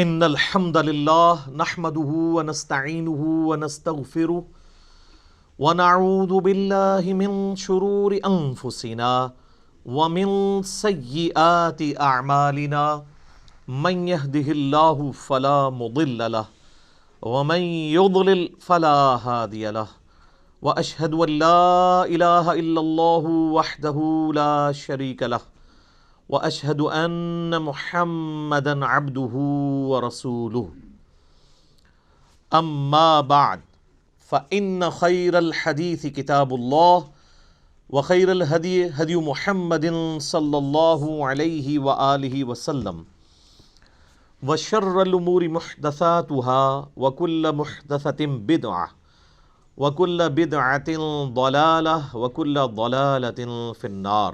ان الحمد لله نحمده ونستعينه ونستغفره ونعوذ بالله من شرور انفسنا ومن سيئات اعمالنا من يهده الله فلا مضل له ومن يضلل فلا هادي له واشهد ان لا اله الا الله وحده لا شريك له واشهد ان محمدا عبده ورسوله اما بعد فان خير الحديث كتاب الله وخير الهدي هدي محمد صلى الله عليه واله وسلم وشر الامور محدثاتها وكل محدثة بدعة وكل بدعة ضلالة وكل ضلالة في النار.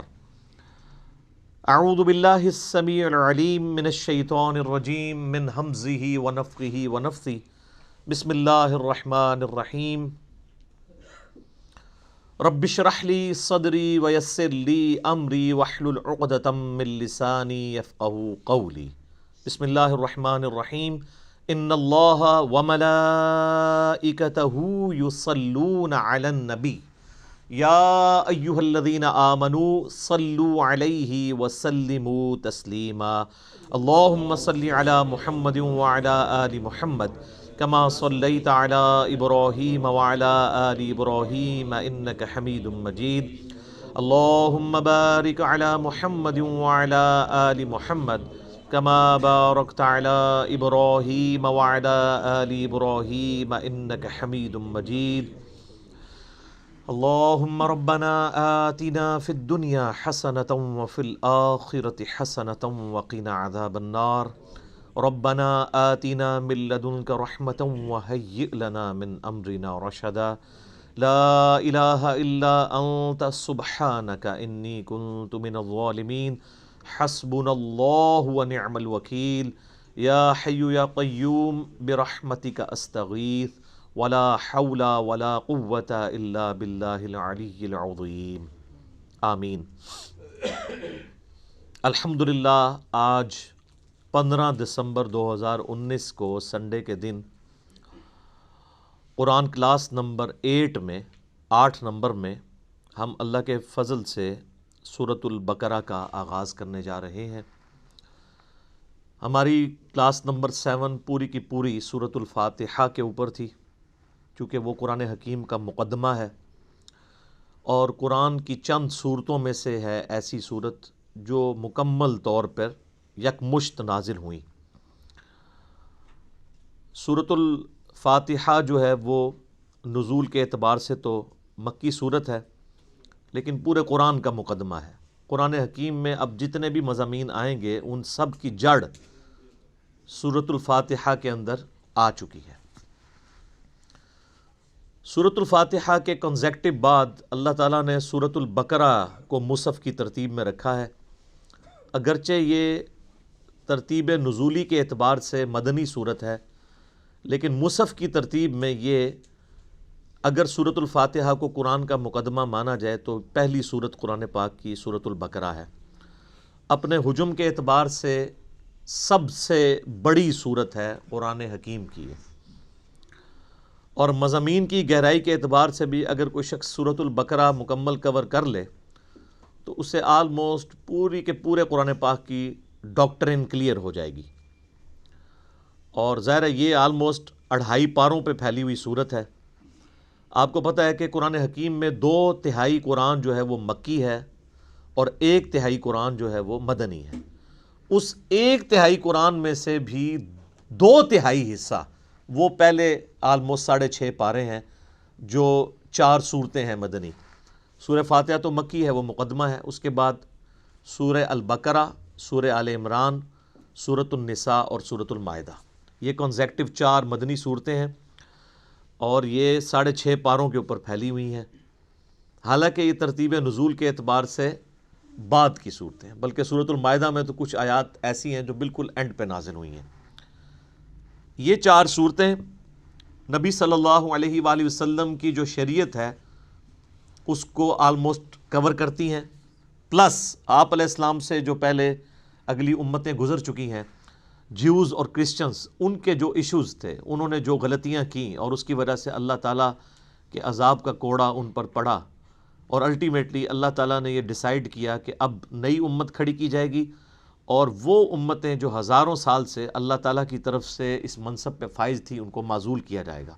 اعوذ باللہ السمیع العلیم من الشیطان الرجیم من ہمزہ ونفخہ ونفثہ بسم اللہ الرحمن الرحیم رب اشرح لی صدری ویسر لی امری واحلل عقدۃ من لسانی یفقہوا قولی. بسم اللہ الرحمن الرحیم ان اللہ وملائکتہ یصلون علی النبی یا ایہا الذین آمنوا صلوا علیہ وسلموا تسلیما. اللہم صل علی محمد وعلی آل محمد کما صلیت علی ابراہیم وعلی آل ابراہیم انک حمید مجید. اللہم بارک علی محمد وعلی آل محمد کما بارکت علی ابراہیم وعلی آل ابراہیم انک حمید مجید. اللہم ربنا آتنا فی الدنیا حسنة وفی الآخرة حسنة وقنا عذاب النار. ربنا آتنا من لدنک رحمة وہیئ لنا من امرنا رشدا. لا الہ الا انت سبحانک انی کنت من الظالمین. حسبنا اللہ ونعم الوکیل. یا حی یا قیوم برحمتک استغیث ولا حول ولا قوة الا باللہ العلی العظیم. آمین. الحمدللہ آج 15 دسمبر 2019 کو سنڈے کے دن قرآن کلاس نمبر 8 نمبر میں ہم اللہ کے فضل سے سورۃ البقرہ کا آغاز کرنے جا رہے ہیں. ہماری کلاس نمبر 7 پوری کی پوری سورۃ الفاتحہ کے اوپر تھی، چونکہ وہ قرآن حکیم کا مقدمہ ہے اور قرآن کی چند صورتوں میں سے ہے ایسی صورت جو مکمل طور پر یکمشت نازل ہوئی. سورۃ الفاتحہ جو ہے وہ نزول کے اعتبار سے تو مکی صورت ہے، لیکن پورے قرآن کا مقدمہ ہے. قرآن حکیم میں اب جتنے بھی مضامین آئیں گے ان سب کی جڑ سورۃ الفاتحہ کے اندر آ چکی ہے. سورۃ الفاتحہ کے کنزیکٹو بعد اللہ تعالیٰ نے سورۃ البقرہ کو مصحف کی ترتیب میں رکھا ہے. اگرچہ یہ ترتیب نزولی کے اعتبار سے مدنی صورت ہے، لیکن مصحف کی ترتیب میں یہ اگر سورۃ الفاتحہ کو قرآن کا مقدمہ مانا جائے تو پہلی صورت قرآن پاک کی سورۃ البقرہ ہے. اپنے حجم کے اعتبار سے سب سے بڑی صورت ہے قرآن حکیم کی، اور مضامین کی گہرائی کے اعتبار سے بھی اگر کوئی شخص سورۃ البقرہ مکمل کور کر لے تو اسے آلموسٹ پوری کے پورے قرآن پاک کی ڈاکٹرن کلیئر ہو جائے گی. اور ظاہر ہے یہ آلموسٹ 2.5 پاروں پہ پھیلی ہوئی صورت ہے. آپ کو پتہ ہے کہ قرآن حکیم میں 2/3 قرآن جو ہے وہ مکی ہے اور 1/3 قرآن جو ہے وہ مدنی ہے. اس 1/3 قرآن میں سے بھی 2/3 حصہ وہ پہلے آلموسٹ 6.5 پارے ہیں جو 4 صورتیں ہیں مدنی. سورہ فاتحہ تو مکی ہے، وہ مقدمہ ہے. اس کے بعد سورہ البقرہ، سورہ آل عمران، سورۃ النساء اور سورۃ المائدہ، یہ کنزیکٹو 4 مدنی صورتیں ہیں اور یہ 6.5 پاروں کے اوپر پھیلی ہوئی ہیں. حالانکہ یہ ترتیب نزول کے اعتبار سے بعد کی صورتیں ہیں، بلکہ سورۃ المائدہ میں تو کچھ آیات ایسی ہیں جو بالکل اینڈ پہ نازل ہوئی ہیں. یہ 4 صورتیں نبی صلی اللہ علیہ وآلہ وسلم کی جو شریعت ہے اس کو آلموسٹ کور کرتی ہیں، پلس آپ علیہ السلام سے جو پہلے اگلی امتیں گزر چکی ہیں جیوز اور کرسچنز ان کے جو ایشوز تھے، انہوں نے جو غلطیاں کیں اور اس کی وجہ سے اللہ تعالیٰ کے عذاب کا کوڑا ان پر پڑا، اور الٹیمیٹلی اللہ تعالیٰ نے یہ ڈیسائیڈ کیا کہ اب نئی امت کھڑی کی جائے گی، اور وہ امتیں جو ہزاروں سال سے اللہ تعالیٰ کی طرف سے اس منصب پہ فائز تھی ان کو معزول کیا جائے گا،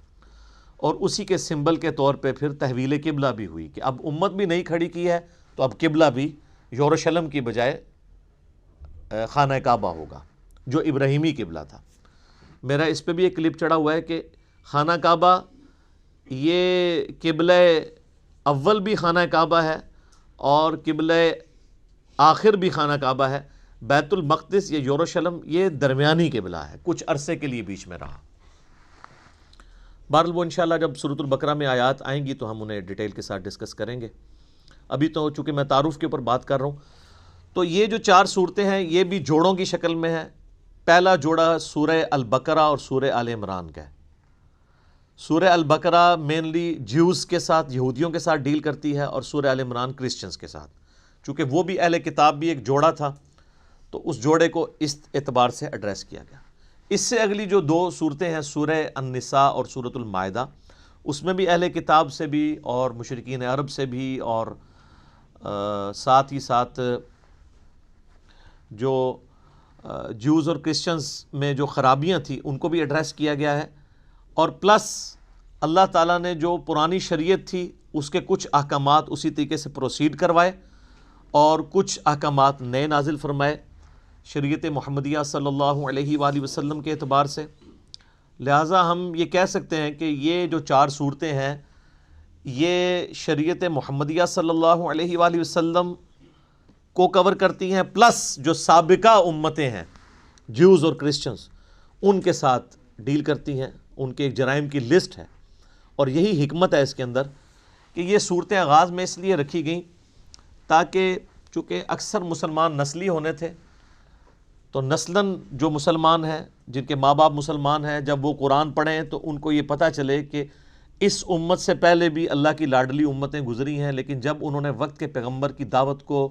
اور اسی کے سمبل کے طور پہ پھر تحویل قبلہ بھی ہوئی کہ اب امت بھی نئی کھڑی کی ہے تو اب قبلہ بھی یروشلم کی بجائے خانہ کعبہ ہوگا جو ابراہیمی قبلہ تھا۔ میرا اس پہ بھی ایک کلپ چڑھا ہوا ہے کہ خانہ کعبہ یہ قبلہ اول بھی خانہ کعبہ ہے اور قبلہ آخر بھی خانہ کعبہ ہے، بیت المقدس یا یروشلم یہ درمیانی قبلہ ہے، کچھ عرصے کے لیے بیچ میں رہا۔ بہرحال وہ انشاءاللہ جب سورۃ البقرہ میں آیات آئیں گی تو ہم انہیں ڈیٹیل کے ساتھ ڈسکس کریں گے۔ ابھی تو چونکہ میں تعارف کے اوپر بات کر رہا ہوں، تو یہ جو 4 صورتیں ہیں یہ بھی جوڑوں کی شکل میں ہیں۔ پہلا جوڑا سورہ البقرہ اور سورہ آل عمران کا ہے۔ سورہ البقرہ مینلی جیوز کے ساتھ، یہودیوں کے ساتھ ڈیل کرتی ہے، اور سورہ آل عمران کرسچنز کے ساتھ، چونکہ وہ بھی اہل کتاب بھی ایک جوڑا تھا تو اس جوڑے کو اس اعتبار سے ایڈریس کیا گیا۔ اس سے اگلی جو 2 صورتیں ہیں سورہ النساء اور سورۃ المائدہ، اس میں بھی اہل کتاب سے بھی اور مشرکین عرب سے بھی اور ساتھ ہی ساتھ جو جیوز اور کرسچنز میں جو خرابیاں تھیں ان کو بھی ایڈریس کیا گیا ہے، اور پلس اللہ تعالیٰ نے جو پرانی شریعت تھی اس کے کچھ احکامات اسی طریقے سے پروسیڈ کروائے اور کچھ احکامات نئے نازل فرمائے شریعت محمدیہ صلی اللہ علیہ وآلہ وسلم کے اعتبار سے۔ لہٰذا ہم یہ کہہ سکتے ہیں کہ یہ جو 4 صورتیں ہیں یہ شریعت محمدیہ صلی اللہ علیہ وآلہ وسلم کو کور کرتی ہیں، پلس جو سابقہ امتیں ہیں جیوز اور کرسچنز ان کے ساتھ ڈیل کرتی ہیں، ان کے ایک جرائم کی لسٹ ہے۔ اور یہی حکمت ہے اس کے اندر کہ یہ صورتیں آغاز میں اس لیے رکھی گئیں تاکہ چونکہ اکثر مسلمان نسلی ہونے تھے، تو نسلاً جو مسلمان ہیں جن کے ماں باپ مسلمان ہیں جب وہ قرآن پڑھیں تو ان کو یہ پتہ چلے کہ اس امت سے پہلے بھی اللہ کی لاڈلی امتیں گزری ہیں، لیکن جب انہوں نے وقت کے پیغمبر کی دعوت کو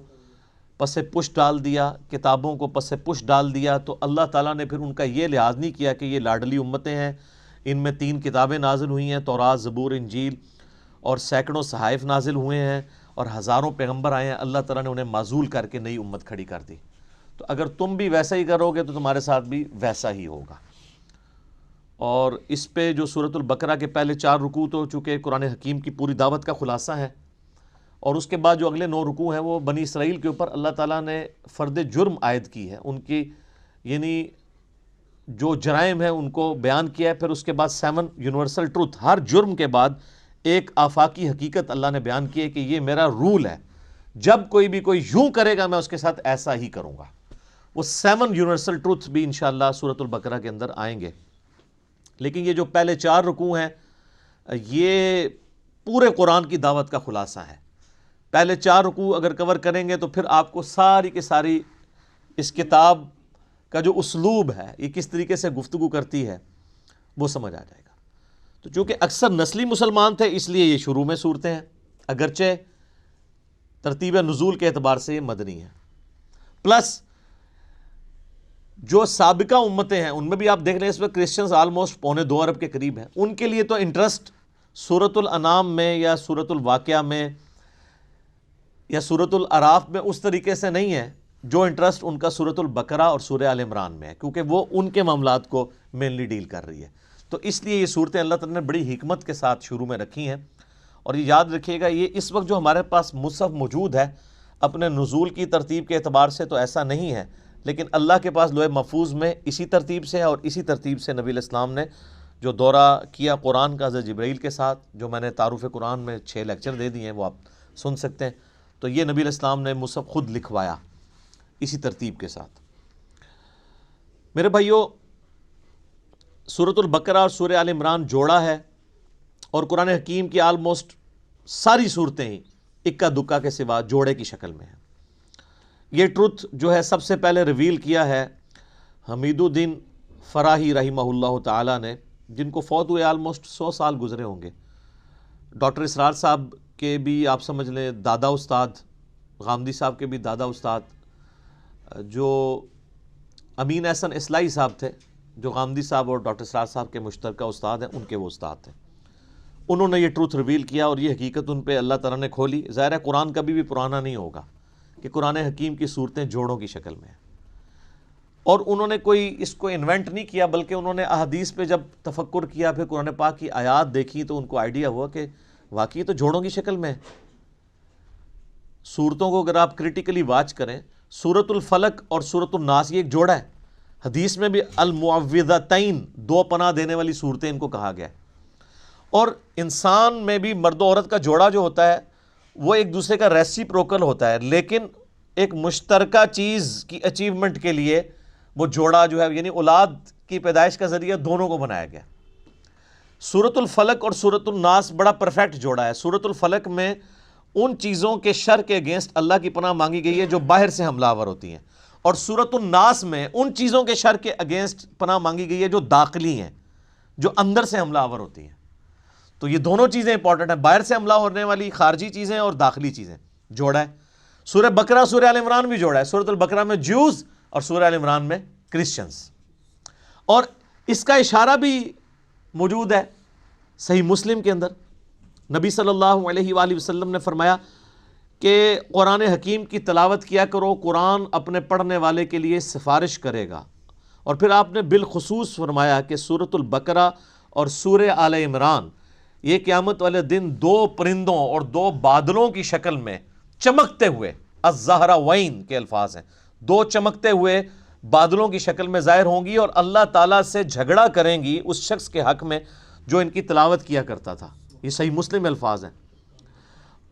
پس پش ڈال دیا، کتابوں کو پس پش ڈال دیا، تو اللہ تعالیٰ نے پھر ان کا یہ لحاظ نہیں کیا کہ یہ لاڈلی امتیں ہیں، ان میں 3 کتابیں نازل ہوئی ہیں، تورات، زبور، انجیل، اور سینکڑوں صحائف نازل ہوئے ہیں اور ہزاروں پیغمبر آئے ہیں، اللہ تعالیٰ نے انہیں معزول کر کے نئی امت کھڑی کر دی۔ تو اگر تم بھی ویسا ہی کرو گے تو تمہارے ساتھ بھی ویسا ہی ہوگا۔ اور اس پہ جو سورۃ البقرہ کے پہلے 4 رکوع تو چونکہ قرآن حکیم کی پوری دعوت کا خلاصہ ہے، اور اس کے بعد جو اگلے 9 رکوع ہیں وہ بنی اسرائیل کے اوپر اللہ تعالیٰ نے فرد جرم عائد کی ہے، ان کی یعنی جو جرائم ہیں ان کو بیان کیا ہے، پھر اس کے بعد 7 یونیورسل ٹروتھ، ہر جرم کے بعد ایک آفاقی حقیقت اللہ نے بیان کی ہے کہ یہ میرا رول ہے، جب کوئی یوں کرے گا میں اس کے ساتھ ایسا ہی کروں گا۔ وہ 7 یونیورسل ٹروتھ بھی انشاءاللہ سورۃ البقرہ کے اندر آئیں گے، لیکن یہ جو پہلے 4 رکوع ہیں یہ پورے قرآن کی دعوت کا خلاصہ ہے۔ پہلے 4 رکوع اگر کور کریں گے تو پھر آپ کو ساری کی ساری اس کتاب کا جو اسلوب ہے، یہ کس طریقے سے گفتگو کرتی ہے، وہ سمجھ آ جائے گا۔ تو چونکہ اکثر نسلی مسلمان تھے اس لیے یہ شروع میں صورتیں ہیں، اگرچہ ترتیب نزول کے اعتبار سے یہ مدنی ہے۔ پلس جو سابقہ امتیں ہیں ان میں بھی آپ دیکھ رہے ہیں اس وقت کرسچنز آلموسٹ 1.25 ارب کے قریب ہیں، ان کے لیے تو انٹرسٹ سورۃ الانعام میں یا سورۃ الواقعہ میں یا سورۃ الاعراف میں اس طریقے سے نہیں ہے جو انٹرسٹ ان کا سورۃ البقرہ اور سورہ آل عمران میں ہے، کیونکہ وہ ان کے معاملات کو مینلی ڈیل کر رہی ہے۔ تو اس لیے یہ صورتیں اللہ تعالیٰ نے بڑی حکمت کے ساتھ شروع میں رکھی ہیں، اور یہ یاد رکھیے گا یہ اس وقت جو ہمارے پاس مصحف موجود ہے اپنے نزول کی ترتیب کے اعتبار سے تو ایسا نہیں ہے، لیکن اللہ کے پاس لوح محفوظ میں اسی ترتیب سے ہے، اور اسی ترتیب سے نبی علیہ السلام نے جو دورہ کیا قرآن کا حضرت جبرائیل کے ساتھ، جو میں نے تعارف قرآن میں 6 لیکچر دے دیے ہیں وہ آپ سن سکتے ہیں، تو یہ نبی علیہ السلام نے مصحف خود لکھوایا اسی ترتیب کے ساتھ۔ میرے بھائیو، سورۃ البقرہ اور سورہ آل عمران جوڑا ہے، اور قرآن حکیم کی آلموسٹ ساری صورتیں ہی اکا دکا کے سوا جوڑے کی شکل میں ہیں۔ یہ ٹروتھ جو ہے سب سے پہلے ریویل کیا ہے حمید الدین فراہی رحمہ اللہ تعالیٰ نے، جن کو فوت ہوئے آلموسٹ 100 سال گزرے ہوں گے۔ ڈاکٹر اسرار صاحب کے بھی آپ سمجھ لیں دادا استاد، غامدی صاحب کے بھی دادا استاد، جو امین احسن اصلاحی صاحب تھے جو غامدی صاحب اور ڈاکٹر سراج صاحب کے مشترکہ استاد ہیں، ان کے وہ استاد تھے. انہوں نے یہ ٹروتھ ریویل کیا اور یہ حقیقت ان پہ اللہ تعالیٰ نے کھولی. ظاہر ہے قرآن کبھی بھی پرانا نہیں ہوگا کہ قرآن حکیم کی صورتیں جوڑوں کی شکل میں ہیں، اور انہوں نے کوئی اس کو انوینٹ نہیں کیا، بلکہ انہوں نے احادیث پہ جب تفکر کیا، پھر قرآن پاک کی آیات دیکھی تو ان کو آئیڈیا ہوا کہ واقعی تو جوڑوں کی شکل میں ہے. صورتوں کو اگر آپ کریٹیکلی واچ کریں، سورۃ الفلق اور سورۃ الناس یہ ایک جوڑا ہے. حدیث میں بھی المعوذتین، دو پناہ دینے والی صورتیں ان کو کہا گیا ہے. اور انسان میں بھی مرد و عورت کا جوڑا جو ہوتا ہے وہ ایک دوسرے کا ریسیپروکل ہوتا ہے، لیکن ایک مشترکہ چیز کی اچیومنٹ کے لیے وہ جوڑا جو ہے یعنی اولاد کی پیدائش کا ذریعہ دونوں کو بنایا گیا. سورۃ الفلق اور سورۃ الناس بڑا پرفیکٹ جوڑا ہے. سورۃ الفلق میں ان چیزوں کے شر کے اگینسٹ اللہ کی پناہ مانگی گئی ہے جو باہر سے حملہ آور ہوتی ہیں، اور سورۃ الناس میں ان چیزوں کے شر کے اگینسٹ پناہ مانگی گئی ہے جو داخلی ہیں، جو اندر سے حملہ آور ہوتی ہیں. تو یہ دونوں چیزیں امپورٹنٹ ہیں، باہر سے حملہ ہونے والی خارجی چیزیں اور داخلی چیزیں. جوڑا ہے. سورہ بقرہ سورہ آل عمران بھی جوڑا ہے. سورۃ البقرہ میں جوز اور سورہ آل عمران میں کرسچنز. اور اس کا اشارہ بھی موجود ہے صحیح مسلم کے اندر. نبی صلی اللہ علیہ وآلہ وسلم نے فرمایا کہ قرآن حکیم کی تلاوت کیا کرو، قرآن اپنے پڑھنے والے کے لیے سفارش کرے گا. اور پھر آپ نے بالخصوص فرمایا کہ سورۃ البقرہ اور سورہ آل عمران یہ قیامت والے دن دو پرندوں اور دو بادلوں کی شکل میں چمکتے ہوئے، الزہراوین کے الفاظ ہیں، دو چمکتے ہوئے بادلوں کی شکل میں ظاہر ہوں گی اور اللہ تعالیٰ سے جھگڑا کریں گی اس شخص کے حق میں جو ان کی تلاوت کیا کرتا تھا. یہ صحیح مسلم میں الفاظ ہیں.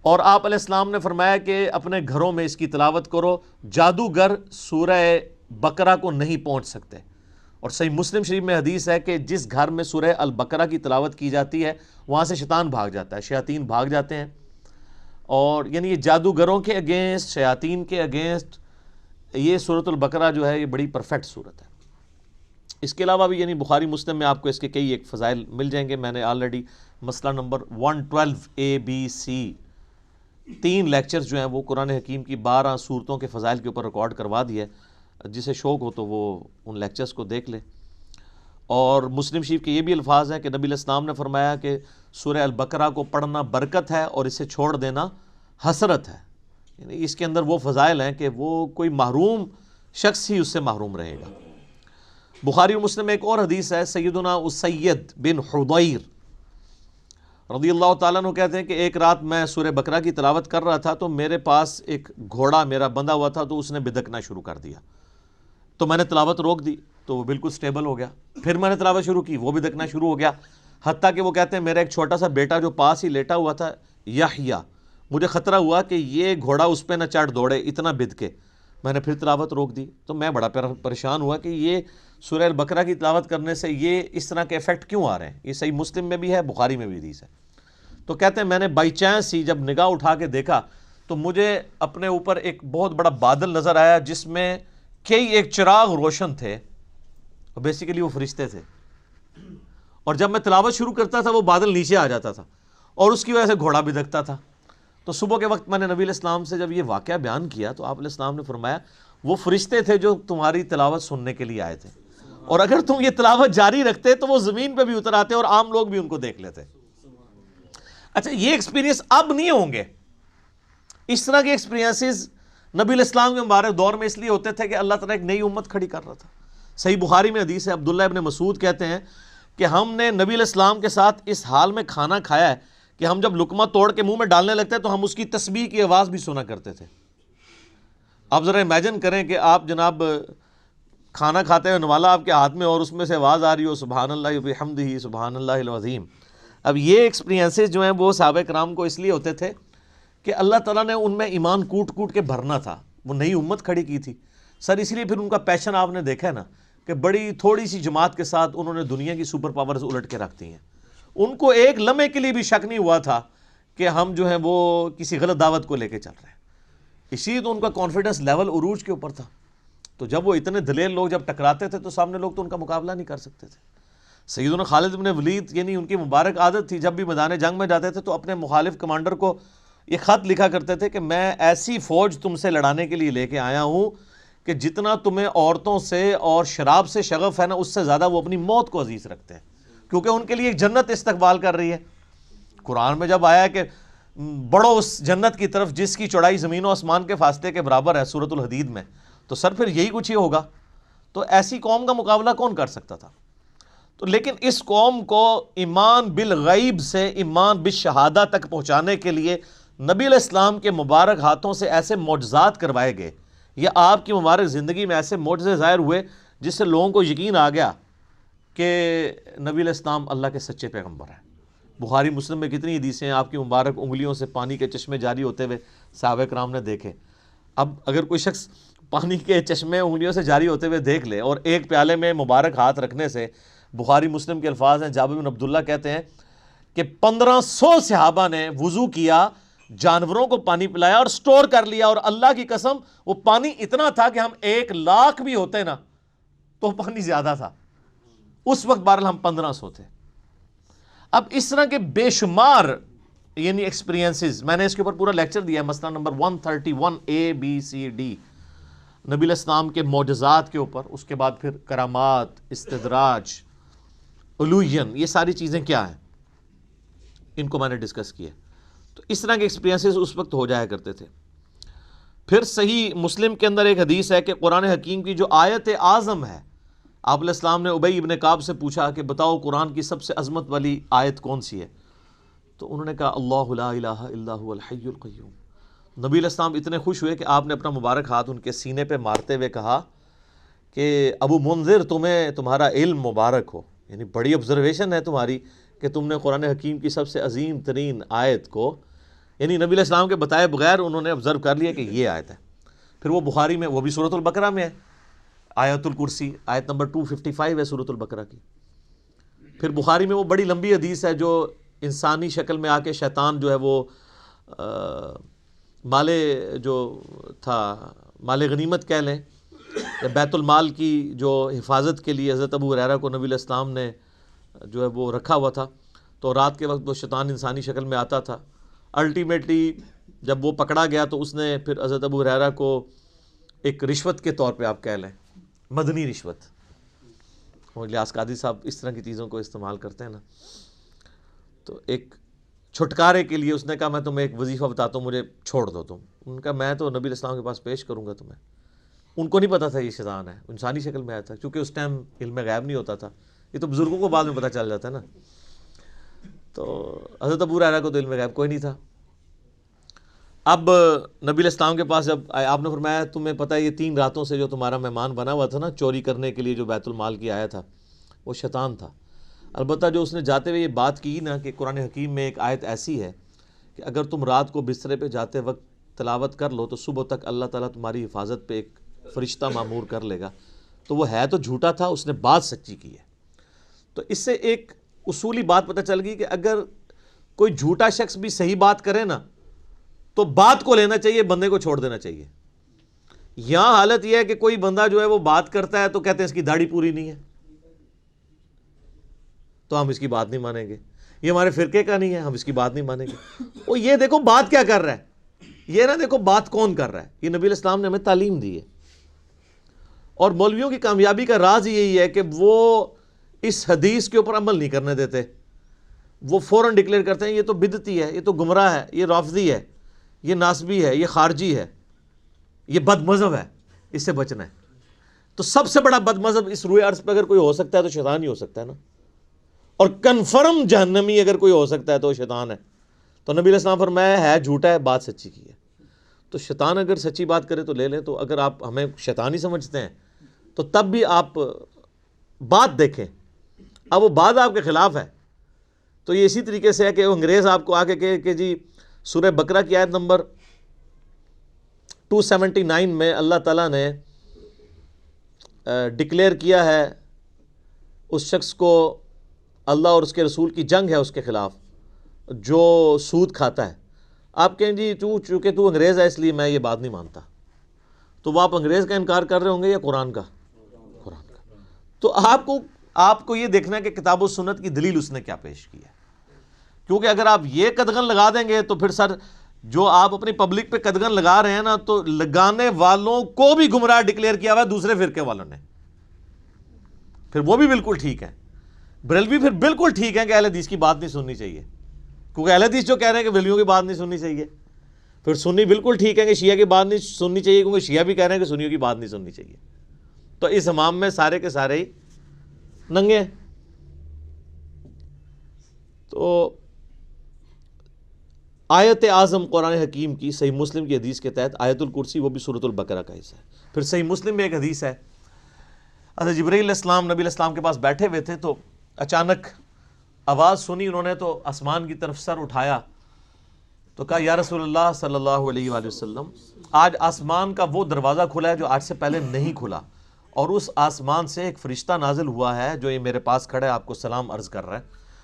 اور آپ علیہ السلام نے فرمایا کہ اپنے گھروں میں اس کی تلاوت کرو، جادوگر سورہ بقرہ کو نہیں پہنچ سکتے. اور صحیح مسلم شریف میں حدیث ہے کہ جس گھر میں سورہ البقرہ کی تلاوت کی جاتی ہے وہاں سے شیطان بھاگ جاتا ہے، شیاطین بھاگ جاتے ہیں. اور یعنی یہ جادوگروں کے اگینسٹ، شیاطین کے اگینسٹ یہ سورۃ البقرہ جو ہے یہ بڑی پرفیکٹ صورت ہے. اس کے علاوہ بھی یعنی بخاری مسلم میں آپ کو اس کے کئی ایک فضائل مل جائیں گے. میں نے آلریڈی مسئلہ نمبر 112 ABC 3 لیکچرز جو ہیں وہ قرآن حکیم کی 12 صورتوں کے فضائل کے اوپر ریکارڈ کروا دیا ہے. جسے شوق ہو تو وہ ان لیکچرز کو دیکھ لے. اور مسلم شریف کے یہ بھی الفاظ ہیں کہ نبی علیہ السلام نے فرمایا کہ سورہ البقرہ کو پڑھنا برکت ہے اور اسے چھوڑ دینا حسرت ہے. یعنی اس کے اندر وہ فضائل ہیں کہ وہ کوئی محروم شخص ہی اس سے محروم رہے گا. بخاری و مسلم میں ایک اور حدیث ہے، سیدنا اسید بن حضیر رضی اللہ تعالیٰ عنہ کہتے ہیں کہ ایک رات میں سورہ بقرہ کی تلاوت کر رہا تھا تو میرے پاس ایک گھوڑا میرا بندھا ہوا تھا تو اس نے بدکنا شروع کر دیا. تو میں نے تلاوت روک دی تو وہ بالکل سٹیبل ہو گیا. پھر میں نے تلاوت شروع کی، وہ بدکنا شروع ہو گیا. حتیٰ کہ وہ کہتے ہیں میرا ایک چھوٹا سا بیٹا جو پاس ہی لیٹا ہوا تھا یحییٰ، مجھے خطرہ ہوا کہ یہ گھوڑا اس پہ نہ چڑھ دوڑے اتنا بد کے. میں نے پھر تلاوت روک دی تو میں بڑا پریشان ہوا کہ یہ سورہ البقرہ کی تلاوت کرنے سے یہ اس طرح کے ایفیکٹ کیوں آ رہے ہیں. یہ صحیح مسلم میں بھی ہے، بخاری میں بھی حدیث ہے. تو کہتے ہیں میں نے بائی چانس ہی جب نگاہ اٹھا کے دیکھا تو مجھے اپنے اوپر ایک بہت بڑا بادل نظر آیا جس میں کئی ایک چراغ روشن تھے، اور بیسیکلی وہ فرشتے تھے. اور جب میں تلاوت شروع کرتا تھا وہ بادل نیچے آ جاتا تھا اور اس کی وجہ سے گھوڑا بدکتا تھا. تو صبح کے وقت میں نے نبی علیہ السلام سے جب یہ واقعہ بیان کیا تو آپ علیہ السلام نے فرمایا وہ فرشتے تھے جو تمہاری تلاوت سننے کے لیے آئے تھے، اور اگر تم یہ تلاوت جاری رکھتے تو وہ زمین پہ بھی اتر آتے اور عام لوگ بھی ان کو دیکھ لیتے. اچھا یہ ایکسپیرینس اب نہیں ہوں گے. اس طرح کے ایکسپیرینسز نبی علیہ السلام کے مبارک دور میں اس لیے ہوتے تھے کہ اللہ تعالیٰ ایک نئی امت کھڑی کر رہا تھا. صحیح بخاری میں حدیث ہے، عبداللہ ابن مسعود کہتے ہیں کہ ہم نے نبی علیہ السلام کے ساتھ اس حال میں کھانا کھایا ہے کہ ہم جب لقمہ توڑ کے منہ میں ڈالنے لگتے تو ہم اس کی تسبیح کی آواز بھی سنا کرتے تھے. آپ ذرا امیجن کریں کہ آپ جناب کھانا کھاتے ہیں نوالا آپ کے ہاتھ میں اور اس میں سے آواز آ رہی ہو سبحان اللہ وبحمدہ سبحان اللہ العظیم. اب یہ ایکسپیرینسز جو ہیں وہ صحابہ کرام کو اس لیے ہوتے تھے کہ اللہ تعالیٰ نے ان میں ایمان کوٹ کوٹ کے بھرنا تھا. وہ نئی امت کھڑی کی تھی سر، اس لیے پھر ان کا پیشن آپ نے دیکھا ہے نا کہ بڑی تھوڑی سی جماعت کے ساتھ انہوں نے دنیا کی سپر پاورز الٹ کے رکھ دی ہیں. ان کو ایک لمحے کے لیے بھی شک نہیں ہوا تھا کہ ہم جو ہیں وہ کسی غلط دعوت کو لے کے چل رہے ہیں. اسی تو ان کا کانفیڈنس لیول عروج کے اوپر تھا. تو جب وہ اتنے دلیر لوگ جب ٹکراتے تھے تو سامنے لوگ تو ان کا مقابلہ نہیں کر سکتے تھے. سیدنا خالد بن ولید یعنی ان کی مبارک عادت تھی جب بھی میدان جنگ میں جاتے تھے تو اپنے مخالف کمانڈر کو یہ خط لکھا کرتے تھے کہ میں ایسی فوج تم سے لڑانے کے لیے لے کے آیا ہوں کہ جتنا تمہیں عورتوں سے اور شراب سے شغف ہے نا، اس سے زیادہ وہ اپنی موت کو عزیز رکھتے ہیں، کیونکہ ان کے لیے ایک جنت استقبال کر رہی ہے۔ قرآن میں جب آیا کہ بڑھو اس جنت کی طرف جس کی چوڑائی زمین و آسمان کے فاصلے کے برابر ہے، سورۃ الحدید میں، تو سر پھر یہی کچھ ہی ہوگا۔ تو ایسی قوم کا مقابلہ کون کر سکتا تھا؟ تو لیکن اس قوم کو ایمان بالغیب سے ایمان بالشہادہ تک پہنچانے کے لیے نبی علیہ السلام کے مبارک ہاتھوں سے ایسے معجزات کروائے گئے، یا آپ کی مبارک زندگی میں ایسے معجزے ظاہر ہوئے جس سے لوگوں کو یقین آ گیا کہ نبی علیہ السلام اللہ کے سچے پیغمبر ہیں۔ بخاری مسلم میں کتنی حدیثیں ہیں آپ کی مبارک انگلیوں سے پانی کے چشمے جاری ہوتے ہوئے صحابہ کرام نے دیکھے۔ اب اگر کوئی شخص پانی کے چشمے انگلیوں سے جاری ہوتے ہوئے دیکھ لے، اور ایک پیالے میں مبارک ہاتھ رکھنے سے، بخاری مسلم کے الفاظ ہیں، جابر بن عبداللہ کہتے ہیں کہ 1500 صحابہ نے وضو کیا، جانوروں کو پانی پلایا اور سٹور کر لیا، اور اللہ کی قسم وہ پانی اتنا تھا کہ ہم 1,00,000 بھی ہوتے نا تو پانی زیادہ تھا۔ اس وقت بہرحال ہم 1500 تھے۔ اب اس طرح کے بے شمار یعنی ایکسپیرینسز، میں نے اس کے اوپر پورا لیکچر دیا ہے، مسئلہ نمبر 131 ABCD، نبی علیہ السلام کے معجزات کے اوپر، اس کے بعد پھر کرامات، استدراج، علوین، یہ ساری چیزیں کیا ہیں، ان کو میں نے ڈسکس کیا۔ تو اس طرح کے ایکسپیرینسز اس وقت ہو جایا کرتے تھے۔ پھر صحیح مسلم کے اندر ایک حدیث ہے کہ قرآن حکیم کی جو آیت اعظم ہے، آپ علیہ السلام نے ابی ابن کعب سے پوچھا کہ بتاؤ قرآن کی سب سے عظمت والی آیت کون سی ہے؟ تو انہوں نے کہا اللہ لا الہ الا هو الحی القیوم۔ نبی علیہ السلام اتنے خوش ہوئے کہ آپ نے اپنا مبارک ہاتھ ان کے سینے پہ مارتے ہوئے کہا کہ ابو منذر، تمہارا علم مبارک ہو، یعنی بڑی آبزرویشن ہے تمہاری کہ تم نے قرآن حکیم کی سب سے عظیم ترین آیت کو، یعنی نبی علیہ السلام کے بتائے بغیر انہوں نے آبزرو کر لیا کہ یہ آیت ہے۔ پھر وہ بخاری میں، وہ بھی سورۃ البقرہ میں ہے، آیت الکرسی، آیت نمبر 255 ہے سورۃ البقرہ کی۔ پھر بخاری میں وہ بڑی لمبی حدیث ہے جو انسانی شکل میں آ کے شیطان جو ہے وہ مال جو تھا، مال غنیمت کہہ لیں، بیت المال کی جو حفاظت کے لیے حضرت ابو ہریرہ کو نبی علیہ السلام نے جو ہے وہ رکھا ہوا تھا، تو رات کے وقت وہ شیطان انسانی شکل میں آتا تھا۔ الٹیمیٹلی جب وہ پکڑا گیا تو اس نے پھر حضرت ابو ہریرہ کو ایک رشوت کے طور پہ آپ کہہ لیں، مدنی رشوت، الیاس قادری صاحب اس طرح کی چیزوں کو استعمال کرتے ہیں نا، تو ایک چھٹکارے کے لیے اس نے کہا میں تمہیں ایک وظیفہ بتاتا ہوں، مجھے چھوڑ دو تم۔ ان کا میں تو نبی علیہ السلام کے پاس پیش کروں گا تمہیں۔ ان کو نہیں پتا تھا یہ شیطان ہے، انسانی شکل میں آیا تھا، کیونکہ اس ٹائم علم غیب نہیں ہوتا تھا، یہ تو بزرگوں کو بعد میں پتہ چل جاتا ہے نا۔ تو حضرت ابو ہریرہ کو تو علم غیب کوئی نہیں تھا۔ اب نبی علیہ السلام کے پاس جب آئے، آپ نے فرمایا تمہیں پتہ ہے یہ 3 راتوں سے جو تمہارا مہمان بنا ہوا تھا نا چوری کرنے کے لیے، جو بیت المال کی آیا تھا، وہ شیطان تھا۔ البتہ جو اس نے جاتے ہوئے یہ بات کی نا کہ قرآن حکیم میں ایک آیت ایسی ہے کہ اگر تم رات کو بسترے پہ جاتے وقت تلاوت کر لو تو صبح تک اللہ تعالیٰ تمہاری حفاظت پہ ایک فرشتہ معمور کر لے گا، تو وہ ہے تو جھوٹا تھا، اس نے بات سچی کی ہے۔ تو اس سے ایک اصولی بات پتہ چل گئی کہ اگر کوئی جھوٹا شخص بھی صحیح بات کرے نا تو بات کو لینا چاہیے، بندے کو چھوڑ دینا چاہیے۔ یہاں حالت یہ ہے کہ کوئی بندہ جو ہے وہ بات کرتا ہے تو کہتے ہیں اس کی داڑھی پوری نہیں ہے تو ہم اس کی بات نہیں مانیں گے، یہ ہمارے فرقے کا نہیں ہے، ہم اس کی بات نہیں مانیں گے۔ وہ یہ دیکھو بات کیا کر رہا ہے، یہ نہ دیکھو بات کون کر رہا ہے۔ یہ نبی علیہ السلام نے ہمیں تعلیم دی ہے، اور مولویوں کی کامیابی کا راز یہی ہے کہ وہ اس حدیث کے اوپر عمل نہیں کرنے دیتے، وہ فوراً ڈکلیئر کرتے ہیں یہ تو بدعتی ہے، یہ تو گمراہ ہے، یہ رافضی ہے، یہ ناسبی ہے، یہ خارجی ہے، یہ بد مذہب ہے، اس سے بچنا ہے۔ تو سب سے بڑا بد مذہب اس روئے عرض پہ اگر کوئی ہو سکتا ہے تو شیطان ہی ہو سکتا ہے نا، اور کنفرم جہنمی اگر کوئی ہو سکتا ہے تو شیطان ہے۔ تو نبی علیہ السلام فرمایا ہے جھوٹا ہے، بات سچی کی ہے۔ تو شیطان اگر سچی بات کرے تو لے لیں، تو اگر آپ ہمیں شیطانی سمجھتے ہیں تو تب بھی آپ بات دیکھیں، اب وہ بات آپ کے خلاف ہے۔ تو یہ اسی طریقے سے ہے کہ وہ انگریز آپ کو آ کے کہے کہ جی سورہ بقرہ کی آیت نمبر 279 میں اللہ تعالیٰ نے ڈکلیئر کیا ہے اس شخص کو، اللہ اور اس کے رسول کی جنگ ہے اس کے خلاف جو سود کھاتا ہے۔ آپ کہیں جی چونکہ تو انگریز ہے اس لیے میں یہ بات نہیں مانتا، تو وہ آپ انگریز کا انکار کر رہے ہوں گے یا قرآن کا؟ قرآن کا۔ تو آپ کو یہ دیکھنا ہے کہ کتاب و سنت کی دلیل اس نے کیا پیش کی ہے، کیونکہ اگر آپ یہ قدغن لگا دیں گے تو پھر سر جو آپ اپنی پبلک پہ قدغن لگا رہے ہیں نا، تو لگانے والوں کو بھی گمراہ ڈکلیئر کیا ہوا ہے دوسرے فرقے والوں نے، پھر وہ بھی بالکل ٹھیک ہے۔ بریلوی پھر بالکل ٹھیک ہے کہ اہل حدیث کی بات نہیں سننی چاہیے، کیونکہ اہل حدیث جو کہہ رہے ہیں کہ بریلویوں کی بات نہیں سننی چاہیے۔ پھر سنی بالکل ٹھیک ہے کہ شیعہ کی بات نہیں سننی چاہیے، کیونکہ شیعہ بھی کہہ رہے ہیں کہ سنیوں کی بات نہیں سننی چاہیے۔ تو اس امام میں سارے کے سارے ہی ننگے ہیں۔ تو آیت اعظم قرآن حکیم کی صحیح مسلم کی حدیث کے تحت آیت الکرسی وہ بھی سورۃ البقرہ کا حصہ ہے۔ پھر صحیح مسلم میں ایک حدیث ہے، حضرت جبرائیل علیہ السلام نبی علیہ السلام کے پاس بیٹھے ہوئے تھے، تو اچانک آواز سنی انہوں نے، تو آسمان کی طرف سر اٹھایا تو کہا یا رسول اللہ صلی اللہ علیہ وآلہ وسلم، آج آسمان کا وہ دروازہ کھلا ہے جو آج سے پہلے نہیں کھلا، اور اس آسمان سے ایک فرشتہ نازل ہوا ہے جو یہ میرے پاس کھڑا ہے، آپ کو سلام عرض کر رہا ہے،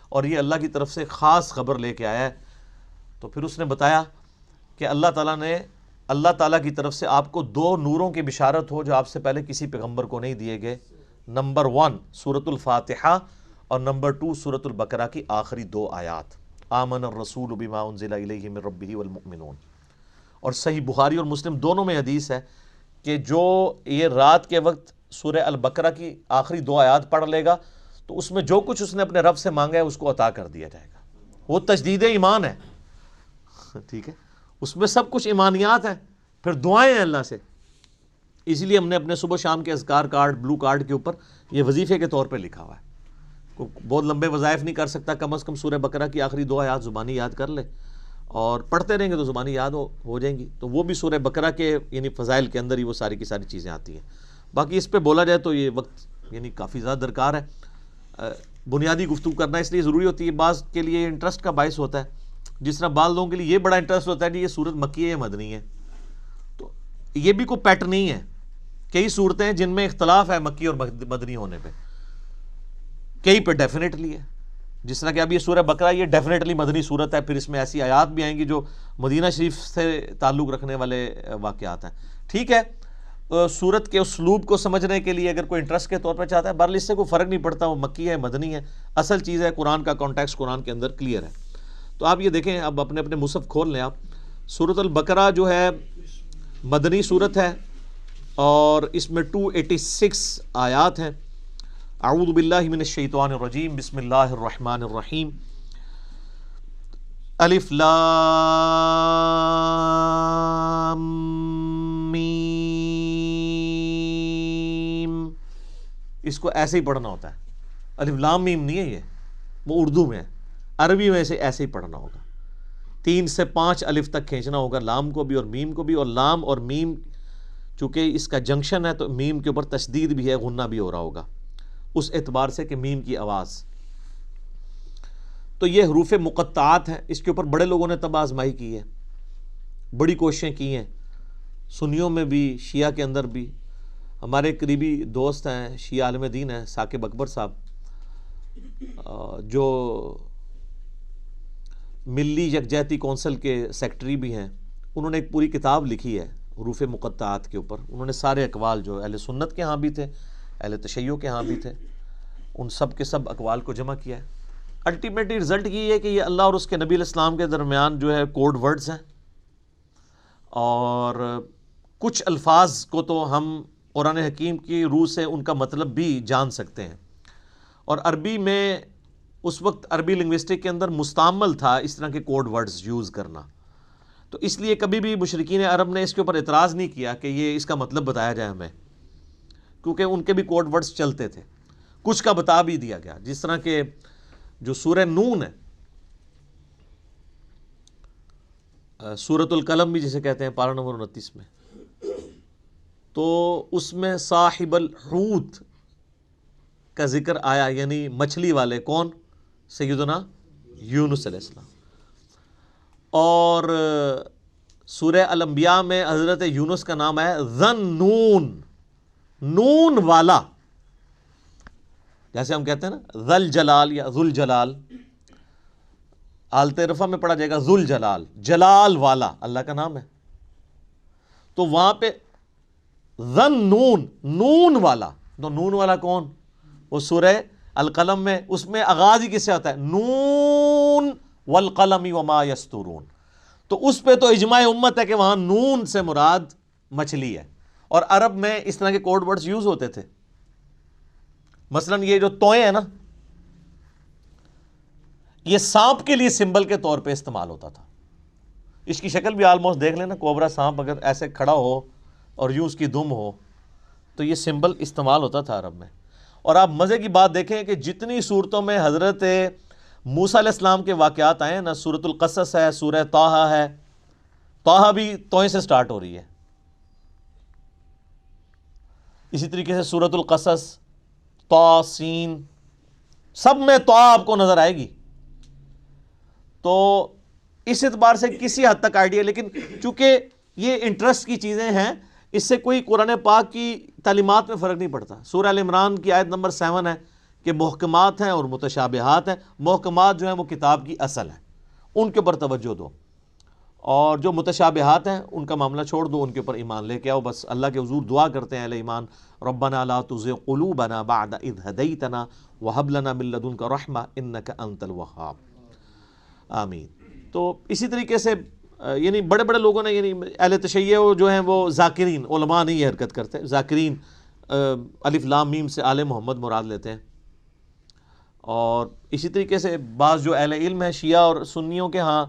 اور یہ اللہ کی طرف سے خاص خبر لے کے آیا ہے۔ تو پھر اس نے بتایا کہ اللہ تعالیٰ کی طرف سے آپ کو 2 نوروں کی بشارت ہو جو آپ سے پہلے کسی پیغمبر کو نہیں دیے گئے، نمبر 1 سورۃ الفاتحہ، اور نمبر 2 سورۃ البقرہ کی آخری 2 آیات، آمن الرسول بما انزل الیہ من ربہ والمؤمنون۔ اور صحیح بخاری اور مسلم دونوں میں حدیث ہے کہ جو یہ رات کے وقت سورہ البقرہ کی آخری 2 آیات پڑھ لے گا تو اس میں جو کچھ اس نے اپنے رب سے مانگا ہے اس کو عطا کر دیا جائے گا۔ وہ تجدید ایمان ہے، ٹھیک ہے، اس میں سب کچھ ایمانیات ہیں، پھر دعائیں ہیں اللہ سے۔ اسی لیے ہم نے اپنے صبح شام کے اذکار کارڈ، بلو کارڈ کے اوپر یہ وظیفے کے طور پہ لکھا ہوا ہے۔ کوئی بہت لمبے وظائف نہیں کر سکتا، کم از کم سورہ بقرہ کی آخری 2 آیات زبانی یاد کر لے، اور پڑھتے رہیں گے تو زبانی یاد ہو جائیں گی۔ تو وہ بھی سورہ بقرہ کے یعنی فضائل کے اندر ہی وہ ساری کی ساری چیزیں آتی ہیں۔ باقی اس پہ بولا جائے تو یہ وقت یعنی کافی زیادہ درکار ہے، بنیادی گفتگو کرنا اس لیے ضروری ہوتی ہے، بعض کے لیے انٹرسٹ کا باعث ہوتا ہے، جس طرح بعض لوگوں کے لیے یہ بڑا انٹرسٹ ہوتا ہے کہ یہ سورت مکی ہے یا مدنی ہے۔ تو یہ بھی کوئی پیٹ نہیں ہے، کئی صورتیں ہیں جن میں اختلاف ہے مکی اور مدنی ہونے پہ، کئی پہ ڈیفینیٹلی ہے، جس طرح کہ اب یہ سورہ بقرہ یہ ڈیفینیٹلی مدنی صورت ہے، پھر اس میں ایسی آیات بھی آئیں گی جو مدینہ شریف سے تعلق رکھنے والے واقعات ہیں۔ ٹھیک ہے، سورت کے اسلوب کو سمجھنے کے لیے اگر کوئی انٹرسٹ کے طور پہ چاہتا ہے، بہرحال اس سے کوئی فرق نہیں پڑتا وہ مکی ہے مدنی ہے، اصل چیز ہے قرآن کا کانٹیکسٹ قرآن کے اندر کلیئر ہے۔ تو آپ یہ دیکھیں، اب اپنے اپنے مصحف کھول لیں آپ، سورۃ البقرہ جو ہے مدنی صورت ہے اور اس میں 286 آیات ہیں۔ اعوذ باللہ من الشیطان الرجیم، بسم اللہ الرحمن الرحیم، الف لام میم، اس کو ایسے ہی پڑھنا ہوتا ہے، الف لام میم نہیں ہے، یہ وہ اردو میں ہے، عربی میں ایسے ہی پڑھنا ہوگا، 3 سے 5 الف تک کھینچنا ہوگا، لام کو بھی اور میم کو بھی، اور لام اور میم چونکہ اس کا جنکشن ہے تو میم کے اوپر تشدید بھی ہے، غنہ بھی ہو رہا ہوگا اس اعتبار سے کہ میم کی آواز۔ تو یہ حروف مقطعات ہیں، اس کے اوپر بڑے لوگوں نے تب آزمائی کی ہے، بڑی کوششیں کی ہیں، سنیوں میں بھی شیعہ کے اندر بھی۔ ہمارے قریبی دوست ہیں، شیعہ عالم دین ہیں، ثاقب اکبر صاحب، جو ملی یکجہتی کونسل کے سیکٹری بھی ہیں، انہوں نے ایک پوری کتاب لکھی ہے حروف مقطعات کے اوپر۔ انہوں نے سارے اقوال جو اہل سنت کے ہاں بھی تھے، اہل تشیع کے ہاں بھی تھے، ان سب کے سب اقوال کو جمع کیا ہے۔ الٹیمیٹلی رزلٹ یہ ہے کہ یہ اللہ اور اس کے نبی علیہ السلام کے درمیان جو ہے کوڈ ورڈز ہیں، اور کچھ الفاظ کو تو ہم قرآن حکیم کی روح سے ان کا مطلب بھی جان سکتے ہیں، اور عربی میں اس وقت عربی لنگوسٹک کے اندر مستعمل تھا اس طرح کے کوڈ ورڈز یوز کرنا، تو اس لیے کبھی بھی مشرکین عرب نے اس کے اوپر اعتراض نہیں کیا کہ یہ اس کا مطلب بتایا جائے ہمیں، کیونکہ ان کے بھی کوڈ ورڈز چلتے تھے، کچھ کا بتا بھی دیا گیا، جس طرح کہ جو سورہ نون ہے، سورۃ القلم بھی جسے کہتے ہیں، پارہ نمبر 29 میں، تو اس میں صاحب الحوت کا ذکر آیا، یعنی مچھلی والے، کون؟ سیدنا یونس علیہ السلام۔ اور سورہ الانبیاء میں حضرت یونس کا نام ہے ذن نون والا، جیسے ہم کہتے ہیں نا ذل جلال یا ذل جلال، حالت رفع میں پڑھا جائے گا ذل جلال، جلال والا اللہ کا نام ہے، تو وہاں پہ ذن نون والا، تو نون والا کون؟ وہ سورہ القلم میں، اس میں آغاز ہی کس سے ہوتا ہے؟ نون والقلم وما یسطرون، تو اس پہ تو اجماع امت ہے کہ وہاں نون سے مراد مچھلی ہے. اور عرب میں اس طرح کے کوڈ ورڈز یوز ہوتے تھے. مثلا یہ جو توئیں ہیں نا، یہ سانپ کے لیے سمبل کے طور پہ استعمال ہوتا تھا. اس کی شکل بھی آلموسٹ دیکھ لینا، کوبرا سانپ اگر ایسے کھڑا ہو اور یوں اس کی دم ہو تو یہ سمبل استعمال ہوتا تھا عرب میں. اور آپ مزے کی بات دیکھیں کہ جتنی صورتوں میں حضرت موسیٰ علیہ السلام کے واقعات آئے ہیں نا، سورۃ القصص ہے، سورہ طٰہٰ ہے، طٰہٰ بھی توئیں سے سٹارٹ ہو رہی ہے. اسی طریقے سے سورۃ القصص، طٰ، سین، سب میں طٰ آپ کو نظر آئے گی. تو اس اعتبار سے کسی حد تک آئیڈیا، لیکن چونکہ یہ انٹرسٹ کی چیزیں ہیں، اس سے کوئی قرآن پاک کی تعلیمات میں فرق نہیں پڑتا. سورہ ال عمران کی آیت نمبر 7 ہے کہ محکمات ہیں اور متشابہات ہیں. محکمات جو ہیں وہ کتاب کی اصل ہیں، ان کے اوپر توجہ دو، اور جو متشابہات ہیں ان کا معاملہ چھوڑ دو، ان کے اوپر ایمان لے کے آؤ. بس اللہ کے حضور دعا کرتے ہیں اہل ایمان، ربنا لا تزغ قلوبنا بعد اذ ہدیتنا وہب لنا من لدنک رحمہ انک انت الوہاب. آمین. تو اسی طریقے سے یعنی بڑے بڑے لوگوں نے، یعنی اہل تشیع جو ہیں وہ ذاکرین، علماء نہیں یہ حرکت کرتے، ذاکرین الف لام میم سے آل محمد مراد لیتے ہیں. اور اسی طریقے سے بعض جو اہل علم ہیں شیعہ اور سنیوں کے ہاں،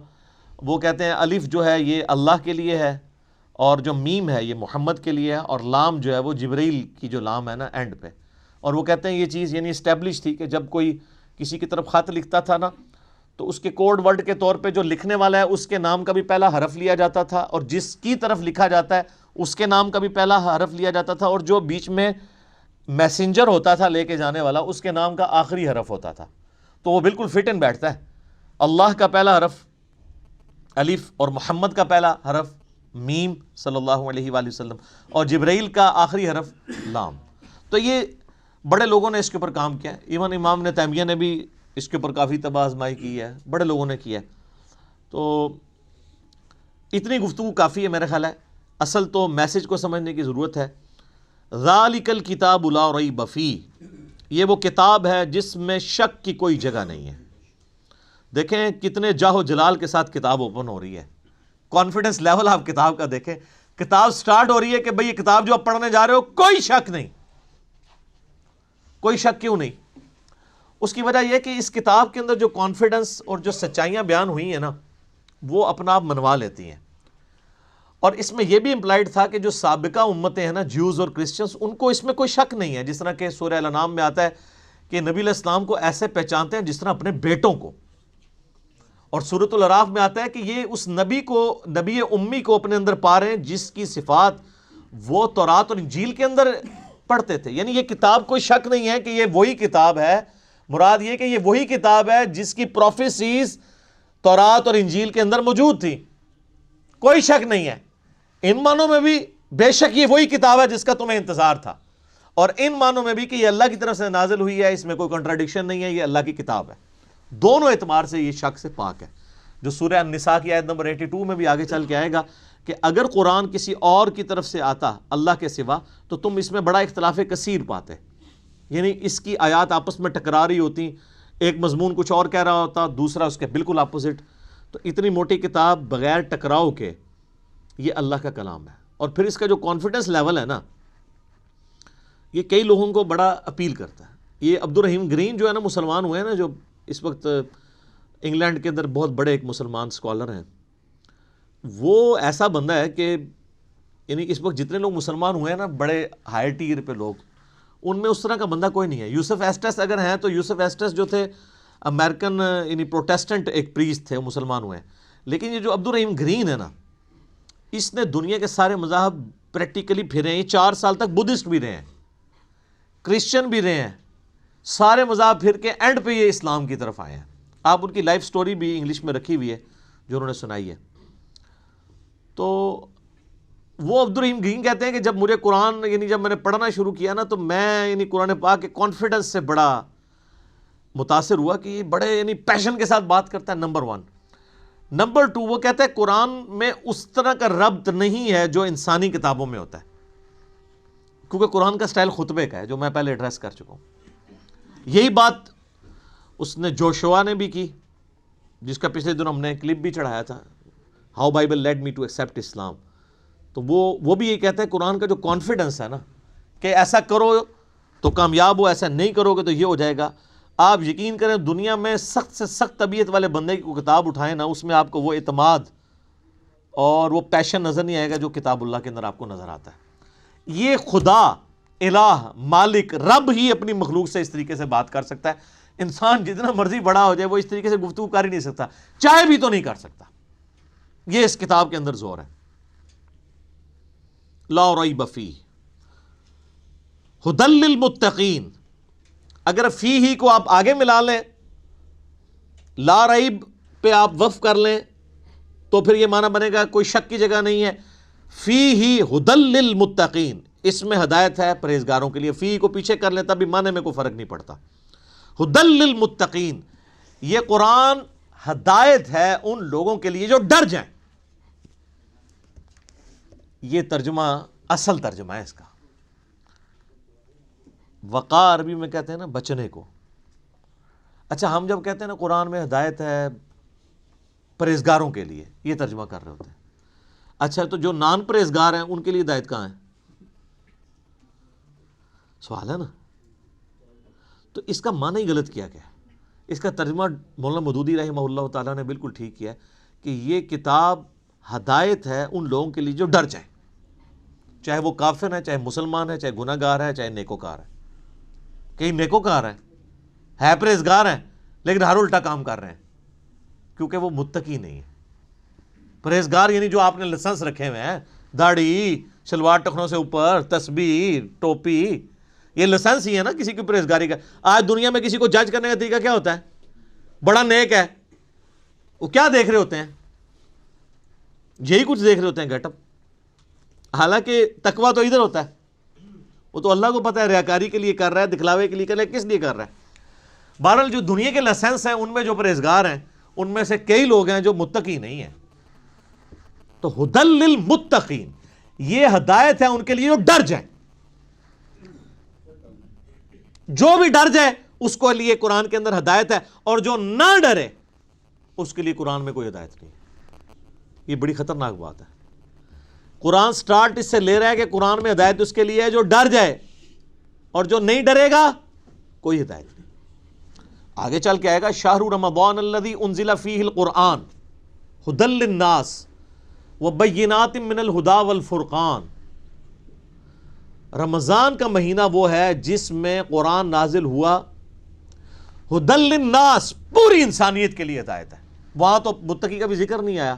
وہ کہتے ہیں الف جو ہے یہ اللہ کے لیے ہے، اور جو میم ہے یہ محمد کے لیے ہے، اور لام جو ہے وہ جبریل کی جو لام ہے نا اینڈ پہ. اور وہ کہتے ہیں یہ چیز یعنی اسٹیبلش تھی کہ جب کوئی کسی کی طرف خط لکھتا تھا نا، تو اس کے کوڈ ورڈ کے طور پہ جو لکھنے والا ہے اس کے نام کا بھی پہلا حرف لیا جاتا تھا، اور جس کی طرف لکھا جاتا ہے اس کے نام کا بھی پہلا حرف لیا جاتا تھا، اور جو بیچ میں میسنجر ہوتا تھا لے کے جانے والا اس کے نام کا آخری حرف ہوتا تھا. تو وہ بالکل فٹ ان بیٹھتا ہے. اللہ کا پہلا حرف الف، اور محمد کا پہلا حرف میم صلی اللہ علیہ وآلہ وسلم، اور جبرائیل کا آخری حرف لام. تو یہ بڑے لوگوں نے اس کے اوپر کام کیا ہے. ایون امام ابن تیمیہ نے بھی اس کے اوپر کافی تباہ آزمائی کی ہے، بڑے لوگوں نے کیا ہے. تو اتنی گفتگو کافی ہے میرا خیال ہے. اصل تو میسج کو سمجھنے کی ضرورت ہے. ذالک الکتاب لا ریب فیہ، یہ وہ کتاب ہے جس میں شک کی کوئی جگہ نہیں ہے. دیکھیں کتنے جاہ و جلال کے ساتھ کتاب اوپن ہو رہی ہے. کانفیڈنس لیول آپ کتاب کا دیکھیں. کتاب سٹارٹ ہو رہی ہے کہ بھئی یہ کتاب جو آپ پڑھنے جا رہے ہو کوئی شک نہیں. کوئی شک کیوں نہیں؟ اس کی وجہ یہ کہ اس کتاب کے اندر جو کانفیڈنس اور جو سچائیاں بیان ہوئی ہیں نا، وہ اپنا آپ منوا لیتی ہیں. اور اس میں یہ بھی امپلائڈ تھا کہ جو سابقہ امتیں ہیں نا، جیوز اور کرسچنز، ان کو اس میں کوئی شک نہیں ہے. جس طرح کہ سورہ الانعام میں آتا ہے کہ نبی علیہ السلام کو ایسے پہچانتے ہیں جس طرح اپنے بیٹوں کو. اور سورۃ الاعراف میں آتا ہے کہ یہ اس نبی کو، نبی امی کو اپنے اندر پا رہے ہیں جس کی صفات وہ تورات اور انجیل کے اندر پڑھتے تھے. یعنی یہ کتاب کوئی شک نہیں ہے کہ یہ وہی کتاب ہے. مراد یہ کہ یہ وہی کتاب ہے جس کی پروفیسیز تورات اور انجیل کے اندر موجود تھی. کوئی شک نہیں ہے. ان معنوں میں بھی بے شک یہ وہی کتاب ہے جس کا تمہیں انتظار تھا، اور ان معنوں میں بھی کہ یہ اللہ کی طرف سے نازل ہوئی ہے، اس میں کوئی کنٹراڈکشن نہیں ہے، یہ اللہ کی کتاب ہے. دونوں اعتبار سے یہ شک سے پاک ہے. جو سورہ النساء کی آیت نمبر 82 میں بھی آگے چل کے آئے گا کہ اگر قرآن کسی اور کی طرف سے آتا اللہ کے سوا تو تم اس میں بڑا اختلاف کثیر پاتے. یعنی اس کی آیات آپس میں ٹکرا رہی ہوتی، ایک مضمون کچھ اور کہہ رہا ہوتا، دوسرا اس کے بالکل اپوزٹ. تو اتنی موٹی کتاب بغیر ٹکراؤ کے یہ اللہ کا کلام ہے. اور پھر اس کا جو کانفیڈنس لیول ہے نا، یہ کئی لوگوں کو بڑا اپیل کرتا ہے. یہ عبد الرحیم گرین جو ہے نا، مسلمان ہوئے ہیں نا، جو اس وقت انگلینڈ کے اندر بہت بڑے ایک مسلمان سکالر ہیں، وہ ایسا بندہ ہے کہ یعنی اس وقت جتنے لوگ مسلمان ہوئے ہیں نا بڑے ہائی ٹیر پہ لوگ، ان میں اس طرح کا بندہ کوئی نہیں ہے. یوسف ایسٹس اگر ہیں تو یوسف ایسٹس جو تھے امریکن یعنی پروٹیسٹنٹ ایک پریسٹ تھے، وہ مسلمان ہوئے ہیں. لیکن یہ جو عبد الرحیم گرین ہے نا، اس نے دنیا کے سارے مذاہب پریکٹیکلی پھرے ہیں. یہ 4 سال تک بدھسٹ بھی رہے ہیں، کرسچن بھی رہے ہیں، سارے مذاہب پھر کے اینڈ پہ یہ اسلام کی طرف آئے ہیں. آپ ان کی لائف سٹوری بھی انگلش میں رکھی ہوئی ہے جو انہوں نے سنائی ہے. تو وہ عبد الرحیم گرین کہتے ہیں کہ جب مجھے قرآن یعنی جب میں نے پڑھنا شروع کیا نا، تو میں یعنی قرآن پاک کے کانفیڈنس سے بڑا متاثر ہوا کہ یہ بڑے یعنی پیشن کے ساتھ بات کرتا ہے. نمبر 1. نمبر 2، وہ کہتا ہے قرآن میں اس طرح کا ربط نہیں ہے جو انسانی کتابوں میں ہوتا ہے، کیونکہ قرآن کا سٹائل خطبے کا ہے جو میں پہلے ایڈریس کر چکا ہوں. یہی بات اس نے جوشوا نے بھی کی، جس کا پچھلے دن ہم نے کلپ بھی چڑھایا تھا. How Bible led me to accept Islam. تو وہ بھی یہ کہتا ہے قرآن کا جو کانفیڈنس ہے نا کہ ایسا کرو تو کامیاب ہو, ایسا نہیں کرو گے تو یہ ہو جائے گا. آپ یقین کریں دنیا میں سخت سے سخت طبیعت والے بندے کی کوئی کتاب اٹھائیں نا, اس میں آپ کو وہ اعتماد اور وہ پیشن نظر نہیں آئے گا جو کتاب اللہ کے اندر آپ کو نظر آتا ہے. یہ خدا الہ مالک رب ہی اپنی مخلوق سے اس طریقے سے بات کر سکتا ہے. انسان جتنا مرضی بڑا ہو جائے وہ اس طریقے سے گفتگو کر ہی نہیں سکتا, چاہے بھی تو نہیں کر سکتا. یہ اس کتاب کے اندر زور ہے. لا ریب فیہ ھدی للمتقین. اگر فی ہی کو آپ آگے ملا لیں, لا ریب پہ آپ وقف کر لیں تو پھر یہ معنی بنے گا کوئی شک کی جگہ نہیں ہے. فی ہی ھدی للمتقین, اس میں ہدایت ہے پرہیزگاروں کے لیے. فی کو پیچھے کر لیں تب بھی معنی میں کوئی فرق نہیں پڑتا. ھدی للمتقین, یہ قرآن ہدایت ہے ان لوگوں کے لیے جو ڈر جائیں. یہ ترجمہ اصل ترجمہ ہے اس کا. وقار عربی میں کہتے ہیں نا بچنے کو. اچھا ہم جب کہتے ہیں نا قرآن میں ہدایت ہے پرہیزگاروں کے لیے, یہ ترجمہ کر رہے ہوتے ہیں. اچھا تو جو نان پرہیزگار ہیں ان کے لیے ہدایت کہاں ہے؟ سوال ہے نا. تو اس کا معنی ہی غلط کیا گیا. اس کا ترجمہ مولانا مودودی رحمہ اللہ تعالیٰ نے بالکل ٹھیک کیا کہ یہ کتاب ہدایت ہے ان لوگوں کے لیے جو ڈر جائیں, چاہے وہ کافر ہے, چاہے مسلمان ہے, چاہے گناہ گار ہے, چاہے نیکوکار ہے. کئی نیکوکار ہے پرہیزگار ہیں لیکن ہر الٹا کام کر رہے ہیں کیونکہ وہ متقی نہیں ہے. پرہیزگار یعنی جو آپ نے لائسنس رکھے ہوئے ہیں, داڑھی, شلوار ٹخنوں سے اوپر, تسبیح, ٹوپی, یہ لائسنس ہی ہے نا کسی کی پرہیزگاری کا. آج دنیا میں کسی کو جج کرنے کا طریقہ کیا ہوتا ہے؟ بڑا نیک ہے, وہ کیا دیکھ رہے ہوتے ہیں؟ یہی کچھ دیکھ رہے ہوتے ہیں, گیٹ اپ. حالانکہ تقویٰ تو ادھر ہوتا ہے, وہ تو اللہ کو پتہ ہے ریاکاری کے لیے کر رہا ہے, دکھلاوے کے لیے کر رہا ہے, کس لیے کر رہا ہے. بہرحال جو دنیا کے لائسنس ہیں ان میں جو پرہیزگار ہیں ان میں سے کئی لوگ ہیں جو متقی نہیں ہیں. تو ھدی للمتقین, یہ ہدایت ہے ان کے لیے جو ڈر جائیں. جو بھی ڈر جائے اس کو لیے قرآن کے اندر ہدایت ہے, اور جو نہ ڈرے اس کے لیے قرآن میں کوئی ہدایت نہیں. یہ بڑی خطرناک بات ہے. قرآن سٹارٹ اس سے لے رہا ہے کہ قرآن میں ہدایت اس کے لیے ہے جو ڈر جائے, اور جو نہیں ڈرے گا کوئی ہدایت نہیں. آگے چل کے آئے گا شہر رمضان الذی انزل فیہ القرآن ھدی للناس وبینات من الہدی والفرقان. رمضان کا مہینہ وہ ہے جس میں قرآن نازل ہوا, ھدی للناس, پوری انسانیت کے لیے ہدایت ہے. وہاں تو متقی کا بھی ذکر نہیں آیا,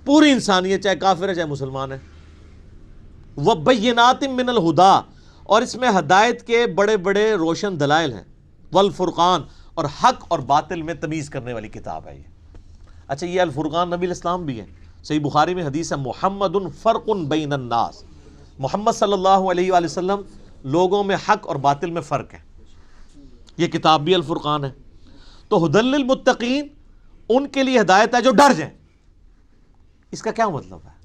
پوری انسانیت چاہے کافر ہے چاہے مسلمان ہے. وبینات من الہدی, اور اس میں ہدایت کے بڑے بڑے روشن دلائل ہیں. والفرقان, اور حق اور باطل میں تمیز کرنے والی کتاب ہے یہ. اچھا یہ الفرقان نبی الاسلام بھی ہے. صحیح بخاری میں حدیث ہے محمد فرق بین الناس, محمد صلی اللہ علیہ وآلہ وسلم لوگوں میں حق اور باطل میں فرق ہے. یہ کتاب بھی الفرقان ہے. تو ھدی للمتقین, ان کے لیے ہدایت ہے جو ڈر جائیں. اس کا کیا مطلب ہے؟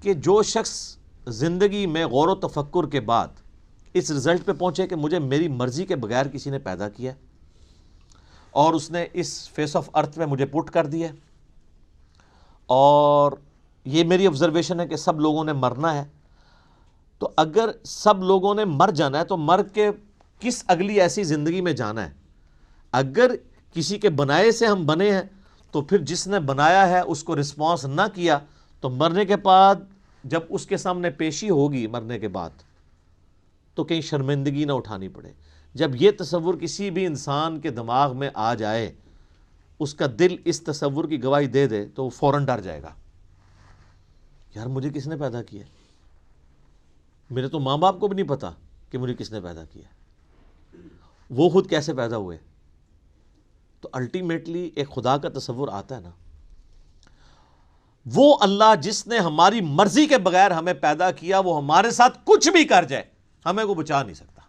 کہ جو شخص زندگی میں غور و تفکر کے بعد اس رزلٹ پہ پہنچے کہ مجھے میری مرضی کے بغیر کسی نے پیدا کیا اور اس نے اس فیس آف ارتھ میں مجھے پٹ کر دیا, اور یہ میری آبزرویشن ہے کہ سب لوگوں نے مرنا ہے. تو اگر سب لوگوں نے مر جانا ہے تو مر کے کس اگلی ایسی زندگی میں جانا ہے؟ اگر کسی کے بنائے سے ہم بنے ہیں تو پھر جس نے بنایا ہے اس کو رسپانس نہ کیا تو مرنے کے بعد جب اس کے سامنے پیشی ہوگی مرنے کے بعد تو کہیں شرمندگی نہ اٹھانی پڑے. جب یہ تصور کسی بھی انسان کے دماغ میں آ جائے, اس کا دل اس تصور کی گواہی دے دے تو وہ فوراً ڈر جائے گا, یار مجھے کس نے پیدا کیا؟ میرے تو ماں باپ کو بھی نہیں پتا کہ مجھے کس نے پیدا کیا, وہ خود کیسے پیدا ہوئے. تو الٹیمیٹلی ایک خدا کا تصور آتا ہے نا, وہ اللہ جس نے ہماری مرضی کے بغیر ہمیں پیدا کیا وہ ہمارے ساتھ کچھ بھی کر جائے ہمیں کو بچا نہیں سکتا.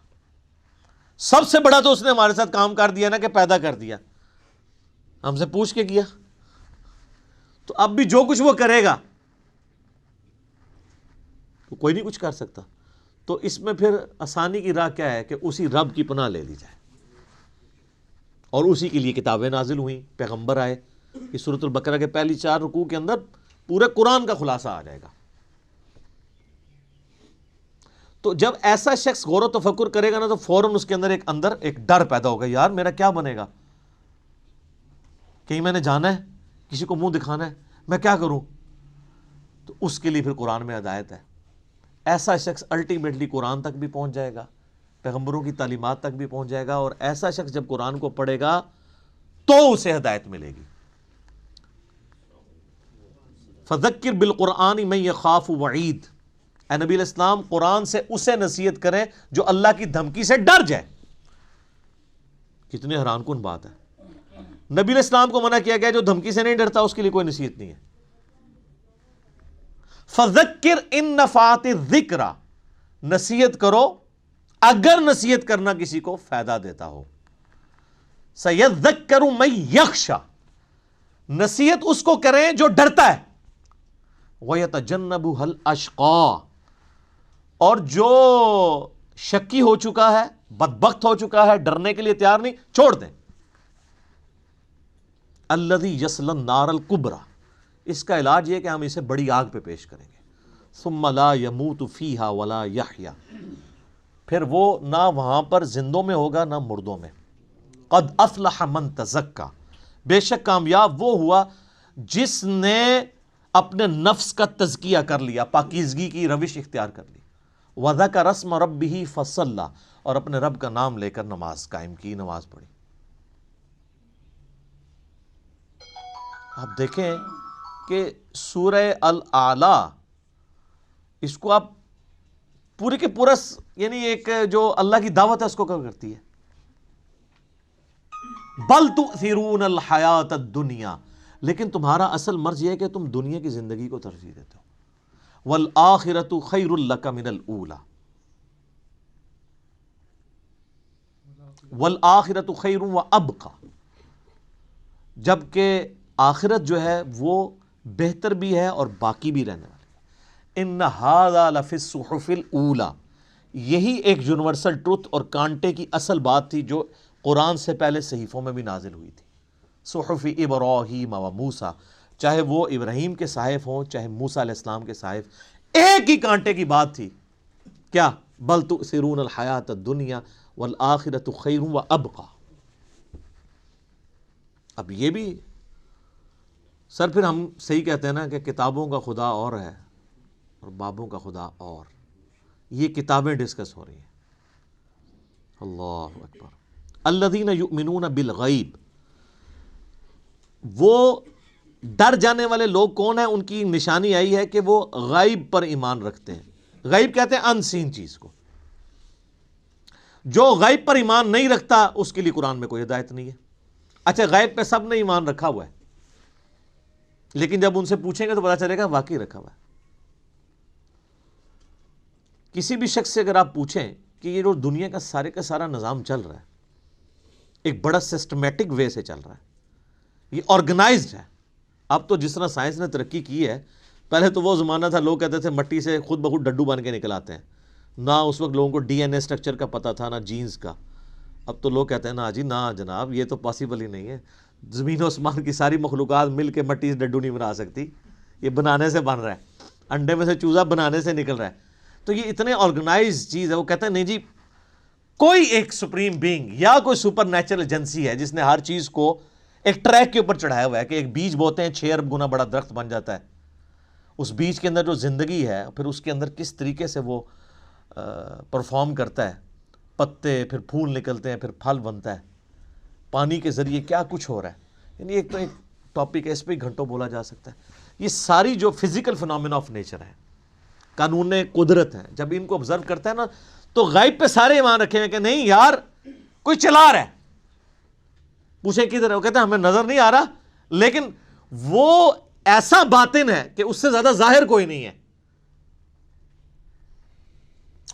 سب سے بڑا تو اس نے ہمارے ساتھ کام کر دیا نا کہ پیدا کر دیا, ہم سے پوچھ کے کیا. تو اب بھی جو کچھ وہ کرے گا تو کوئی نہیں کچھ کر سکتا. تو اس میں پھر آسانی کی راہ کیا ہے کہ اسی رب کی پناہ لے لی جائے, اور اسی کے لیے کتابیں نازل ہوئیں, پیغمبر آئے, یہ سورۃ البقرہ کے پہلی 4 رکوع کے اندر پورے قرآن کا خلاصہ آ جائے گا. تو جب ایسا شخص غور و تفکر کرے گا نا تو فوراً اس کے اندر ایک ڈر پیدا ہوگا، یار میرا کیا بنے گا، کہیں میں نے جانا ہے، کسی کو منہ دکھانا ہے، میں کیا کروں؟ تو اس کے لیے پھر قرآن میں ہدایت ہے. ایسا شخص الٹیمیٹلی قرآن تک بھی پہنچ جائے گا، پیغمبروں کی تعلیمات تک بھی پہنچ جائے گا، اور ایسا شخص جب قرآن کو پڑھے گا تو اسے ہدایت ملے گی. فذکر بالقرآن من یخاف وعید، اے نبی علیہ السلام قرآن سے اسے نصیحت کریں جو اللہ کی دھمکی سے ڈر جائے. کتنی حیران کن بات ہے، نبی علیہ السلام کو منع کیا گیا، جو دھمکی سے نہیں ڈرتا اس کے لیے کوئی نصیحت نہیں ہے. فذکر ان نفعت الذکر، نصیحت کرو اگر نصیحت کرنا کسی کو فائدہ دیتا ہو. سیذکر من یخشی، نصیحت اس کو کریں جو ڈرتا ہے. ویتجنبها الاشقی، اور جو شکی ہو چکا ہے، بدبخت ہو چکا ہے، ڈرنے کے لیے تیار نہیں، چھوڑ دیں. الذی یصلی النار الکبری، اس کا علاج یہ کہ ہم اسے بڑی آگ پہ پیش کریں گے. ثم لا یموت فیہا ولا یحیا، پھر وہ نہ وہاں پر زندوں میں ہوگا نہ مردوں میں. قد افلح من تزکا، بے شک کامیاب وہ ہوا جس نے اپنے نفس کا تزکیہ کر لیا، پاکیزگی کی روش اختیار کر لی. وذکر اسم ربہ فصلی، اور اپنے رب کا نام لے کر نماز قائم کی، نماز پڑھی. آپ دیکھیں کہ سورہ الاعلی، اس کو آپ پورے کے پورا یعنی ایک جو اللہ کی دعوت ہے اس کو کور کرتی ہے. بل تؤثرون الحیات الدنیا، لیکن تمہارا اصل مرض یہ ہے کہ تم دنیا کی زندگی کو ترجیح دیتے ہو. والآخرۃ خیر لک من الاولی، والآخرۃ خیر وابقی، جبکہ آخرت جو ہے وہ بہتر بھی ہے اور باقی بھی رہنے والی. ان ھذا لفی الصحف الاولی، یہی ایک یونیورسل ٹروتھ اور کانٹے کی اصل بات تھی جو قرآن سے پہلے صحیفوں میں بھی نازل ہوئی تھی. صحف ابراہیم و موسیٰ، چاہے وہ ابراہیم کے صحائف ہوں چاہے موسیٰ علیہ السلام کے صحائف، ایک ہی کانٹے کی بات تھی. کیا؟ بل تؤثرون الحیات الدنیا والآخرۃ خیر وابقی. اب یہ بھی سر پھر ہم صحیح کہتے ہیں نا کہ کتابوں کا خدا اور ہے اور بابوں کا خدا اور. یہ کتابیں ڈسکس ہو رہی ہیں. اللہ اکبر. الذین یؤمنون بالغیب، وہ ڈر جانے والے لوگ کون ہیں؟ ان کی نشانی آئی ہے کہ وہ غیب پر ایمان رکھتے ہیں. غیب کہتے ہیں ان سین چیز کو. جو غیب پر ایمان نہیں رکھتا اس کے لیے قرآن میں کوئی ہدایت نہیں ہے. اچھا غیب پہ سب نے ایمان رکھا ہوا ہے، لیکن جب ان سے پوچھیں گے تو پتا چلے گا واقعی رکھا ہوا ہے. کسی بھی شخص سے اگر آپ پوچھیں کہ یہ جو دنیا کا سارے کا سارا نظام چل رہا ہے ایک بڑا سسٹمیٹک وے سے چل رہا ہے، یہ آرگنائزڈ ہے. اب تو جس طرح سائنس نے ترقی کی ہے، پہلے تو وہ زمانہ تھا لوگ کہتے تھے مٹی سے خود بخود ڈڈو بن کے نکل آتے ہیں. نہ اس وقت لوگوں کو ڈی این اے اسٹرکچر کا پتہ تھا نہ جینز کا. اب تو لوگ کہتے ہیں نا جی نہ جناب یہ تو پاسبل ہی نہیں ہے، زمین و آسمان کی ساری مخلوقات مل کے مٹی سے ڈڈو نہیں بنا سکتی، یہ بنانے سے بن رہا ہے، انڈے میں سے چوزا بنانے سے نکل رہا ہے. تو یہ اتنے آرگنائز چیز ہے. وہ کہتے ہیں نہیں جی کوئی ایک سپریم بینگ یا کوئی سپر نیچرل ایجنسی ہے جس نے ہر چیز کو ایک ٹریک کے اوپر چڑھایا ہوا ہے کہ ایک بیج بوتے ہیں 6 ارب گنا بڑا درخت بن جاتا ہے. اس بیج کے اندر جو زندگی ہے پھر اس کے اندر کس طریقے سے وہ پرفارم کرتا ہے، پتے پھر پھول نکلتے ہیں پھر پھل بنتا ہے، پانی کے ذریعے کیا کچھ ہو رہا ہے. یعنی ایک تو ایک ٹاپک ہے، اس پہ گھنٹوں بولا جا سکتا ہے. یہ ساری جو فزیکل فنامنا آف نیچر ہے، قانون قدرت ہیں، جب ان کو آبزرو کرتا ہے نا تو غیب پہ سارے ایمان رکھے ہیں کہ نہیں یار کوئی چلا رہا ہے. پوچھیں کدھر ہے؟ وہ کہتے ہیں ہمیں نظر نہیں آ رہا، لیکن وہ ایسا باطن ہے کہ اس سے زیادہ ظاہر کوئی نہیں ہے،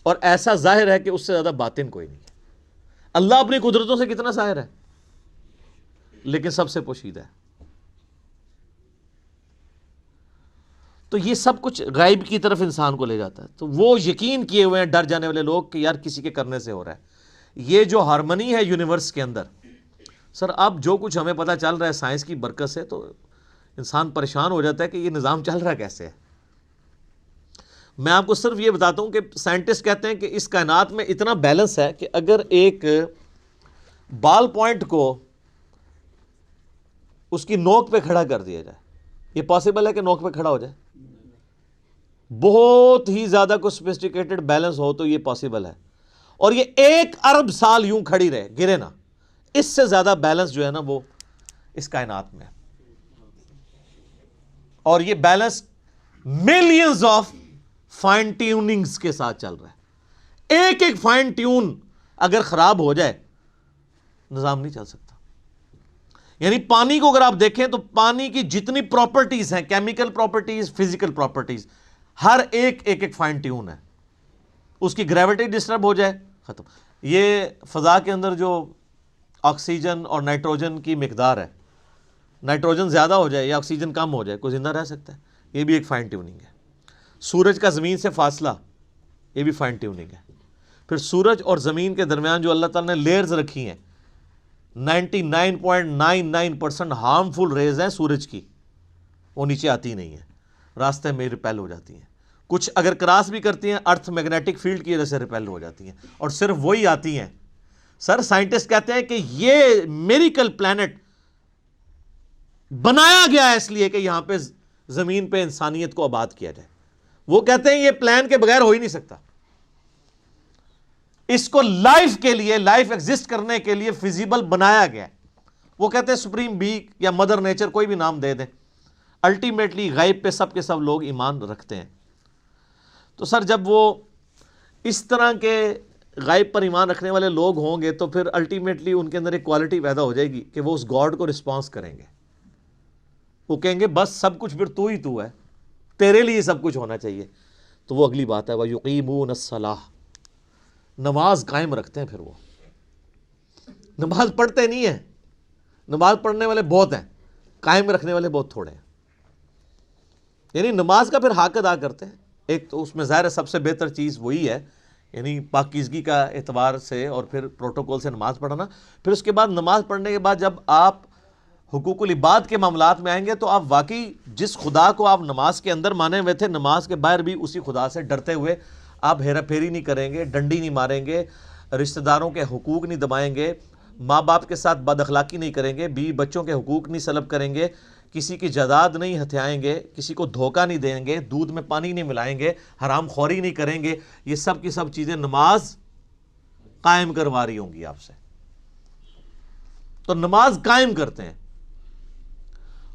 اور ایسا ظاہر ہے کہ اس سے زیادہ باطن کوئی نہیں ہے. اللہ اپنی قدرتوں سے کتنا ظاہر ہے لیکن سب سے پوشیدہ ہے. تو یہ سب کچھ غیب کی طرف انسان کو لے جاتا ہے. تو وہ یقین کیے ہوئے ہیں ڈر جانے والے لوگ کہ یار کسی کے کرنے سے ہو رہا ہے. یہ جو ہارمنی ہے یونیورس کے اندر، سر اب جو کچھ ہمیں پتہ چل رہا ہے سائنس کی برکت سے، تو انسان پریشان ہو جاتا ہے کہ یہ نظام چل رہا کیسے ہے۔ میں آپ کو صرف یہ بتاتا ہوں کہ سائنٹسٹ کہتے ہیں کہ اس کائنات میں اتنا بیلنس ہے کہ اگر ایک بال پوائنٹ کو اس کی نوک پہ کھڑا کر دیا جائے، یہ پاسبل ہے کہ نوک پہ کھڑا ہو جائے؟ بہت ہی زیادہ کوئی سوفسٹیکیٹڈ بیلنس ہو تو یہ پاسبل ہے، اور یہ 1 ارب سال یوں کھڑی رہے، گرے نہ۔ اس سے زیادہ بیلنس جو ہے نا وہ اس کائنات میں ہے، اور یہ balance millions of fine tunings کے ساتھ چل رہا ہے۔ ایک ایک فائن ٹیون اگر خراب ہو جائے نظام نہیں چل سکتا۔ یعنی پانی کو اگر آپ دیکھیں تو پانی کی جتنی پراپرٹیز ہیں، کیمیکل پراپرٹیز، فزیکل پراپرٹیز، ہر ایک فائن ٹیون ہے۔ اس کی گریوٹی ڈسٹرب ہو جائے ختم۔ یہ فضا کے اندر جو آکسیجن اور نائٹروجن کی مقدار ہے، نائٹروجن زیادہ ہو جائے یا آکسیجن کم ہو جائے، کوئی زندہ رہ سکتا ہے؟ یہ بھی ایک فائن ٹیوننگ ہے۔ سورج کا زمین سے فاصلہ، یہ بھی فائن ٹیوننگ ہے۔ پھر سورج اور زمین کے درمیان جو اللہ تعالیٰ نے لیئرز رکھی ہیں، 99.99% ہارمفل ریز ہیں سورج کی، وہ نیچے آتی نہیں ہیں، راستے میں ریپیل ہو جاتی ہیں۔ کچھ اگر کراس بھی کرتی ہیں ارتھ میگنیٹک فیلڈ کی وجہ سے ریپیل ہو جاتی ہیں، اور صرف وہی آتی ہیں۔ سر سائنٹسٹ کہتے ہیں کہ یہ میریکل پلانٹ بنایا گیا ہے اس لیے کہ یہاں پہ زمین پہ انسانیت کو آباد کیا جائے۔ وہ کہتے ہیں یہ پلان کے بغیر ہو ہی نہیں سکتا۔ اس کو لائف کے لیے، لائف ایگزسٹ کرنے کے لیے فیزیبل بنایا گیا ہے۔ وہ کہتے ہیں سپریم بی یا مدر نیچر، کوئی بھی نام دے دیں، الٹیمیٹلی غیب پہ سب کے سب لوگ ایمان رکھتے ہیں۔ تو سر جب وہ اس طرح کے غیب پر ایمان رکھنے والے لوگ ہوں گے تو پھر الٹیمیٹلی ان کے اندر ایک کوالٹی پیدا ہو جائے گی کہ وہ اس گاڈ کو رسپانس کریں گے۔ وہ کہیں گے بس سب کچھ پھر تو ہی تو ہے، تیرے لیے سب کچھ ہونا چاہیے۔ تو وہ اگلی بات ہے، وَيُقِيمُونَ الصَّلَاةَ، نماز قائم رکھتے ہیں۔ پھر وہ نماز پڑھتے نہیں ہیں، نماز پڑھنے والے بہت ہیں، قائم رکھنے والے بہت تھوڑے ہیں۔ یعنی نماز کا پھر حق ادا کرتے ہیں۔ ایک تو اس میں ظاہر ہے سب سے بہتر چیز وہی ہے، یعنی پاکیزگی کا اعتبار سے اور پھر پروٹوکول سے نماز پڑھنا۔ پھر اس کے بعد نماز پڑھنے کے بعد جب آپ حقوق العباد کے معاملات میں آئیں گے تو آپ واقعی جس خدا کو آپ نماز کے اندر مانے ہوئے تھے، نماز کے باہر بھی اسی خدا سے ڈرتے ہوئے آپ ہیرا پھیری نہیں کریں گے، ڈنڈی نہیں ماریں گے، رشتہ داروں کے حقوق نہیں دبائیں گے، ماں باپ کے ساتھ بد اخلاقی نہیں کریں گے، بیوی بچوں کے حقوق نہیں سلب کریں گے، کسی کی جائیداد نہیں ہتھیائیں گے، کسی کو دھوکہ نہیں دیں گے، دودھ میں پانی نہیں ملائیں گے، حرام خوری نہیں کریں گے۔ یہ سب کی سب چیزیں نماز قائم کروا رہی ہوں گی آپ سے۔ تو نماز قائم کرتے ہیں۔